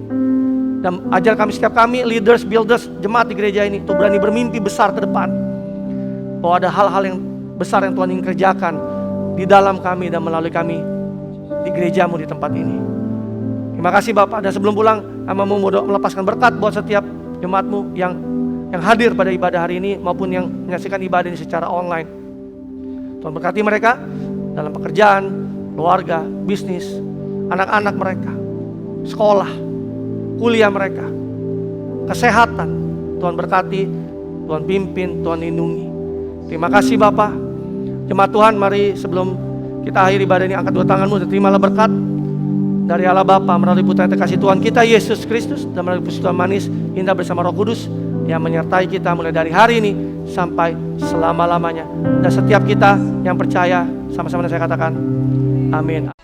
Dan ajar kami, setiap kami leaders, builders, jemaat di gereja ini untuk berani bermimpi besar ke depan. Bahwa ada hal-hal yang besar yang Tuhan ingin kerjakan di dalam kami dan melalui kami di gerejamu di tempat ini. Terima kasih Bapak. Dan sebelum pulang, kami mau melepaskan berkat buat setiap jemaatmu yang hadir pada ibadah hari ini maupun yang menyaksikan ibadah ini secara online. Tuhan berkati mereka dalam pekerjaan, keluarga, bisnis, anak-anak mereka, sekolah, kuliah mereka, kesehatan. Tuhan berkati, Tuhan pimpin, Tuhan lindungi. Terima kasih Bapak. Jemaat Tuhan, mari sebelum kita akhiri ibadah ini, angkat dua tanganmu dan terimalah berkat dari Allah Bapa melalui putra yang terkasih Tuhan kita Yesus Kristus dan melalui persekutuan manis indah bersama Roh Kudus yang menyertai kita mulai dari hari ini sampai selama-lamanya. Dan setiap kita yang percaya sama-sama saya katakan amin.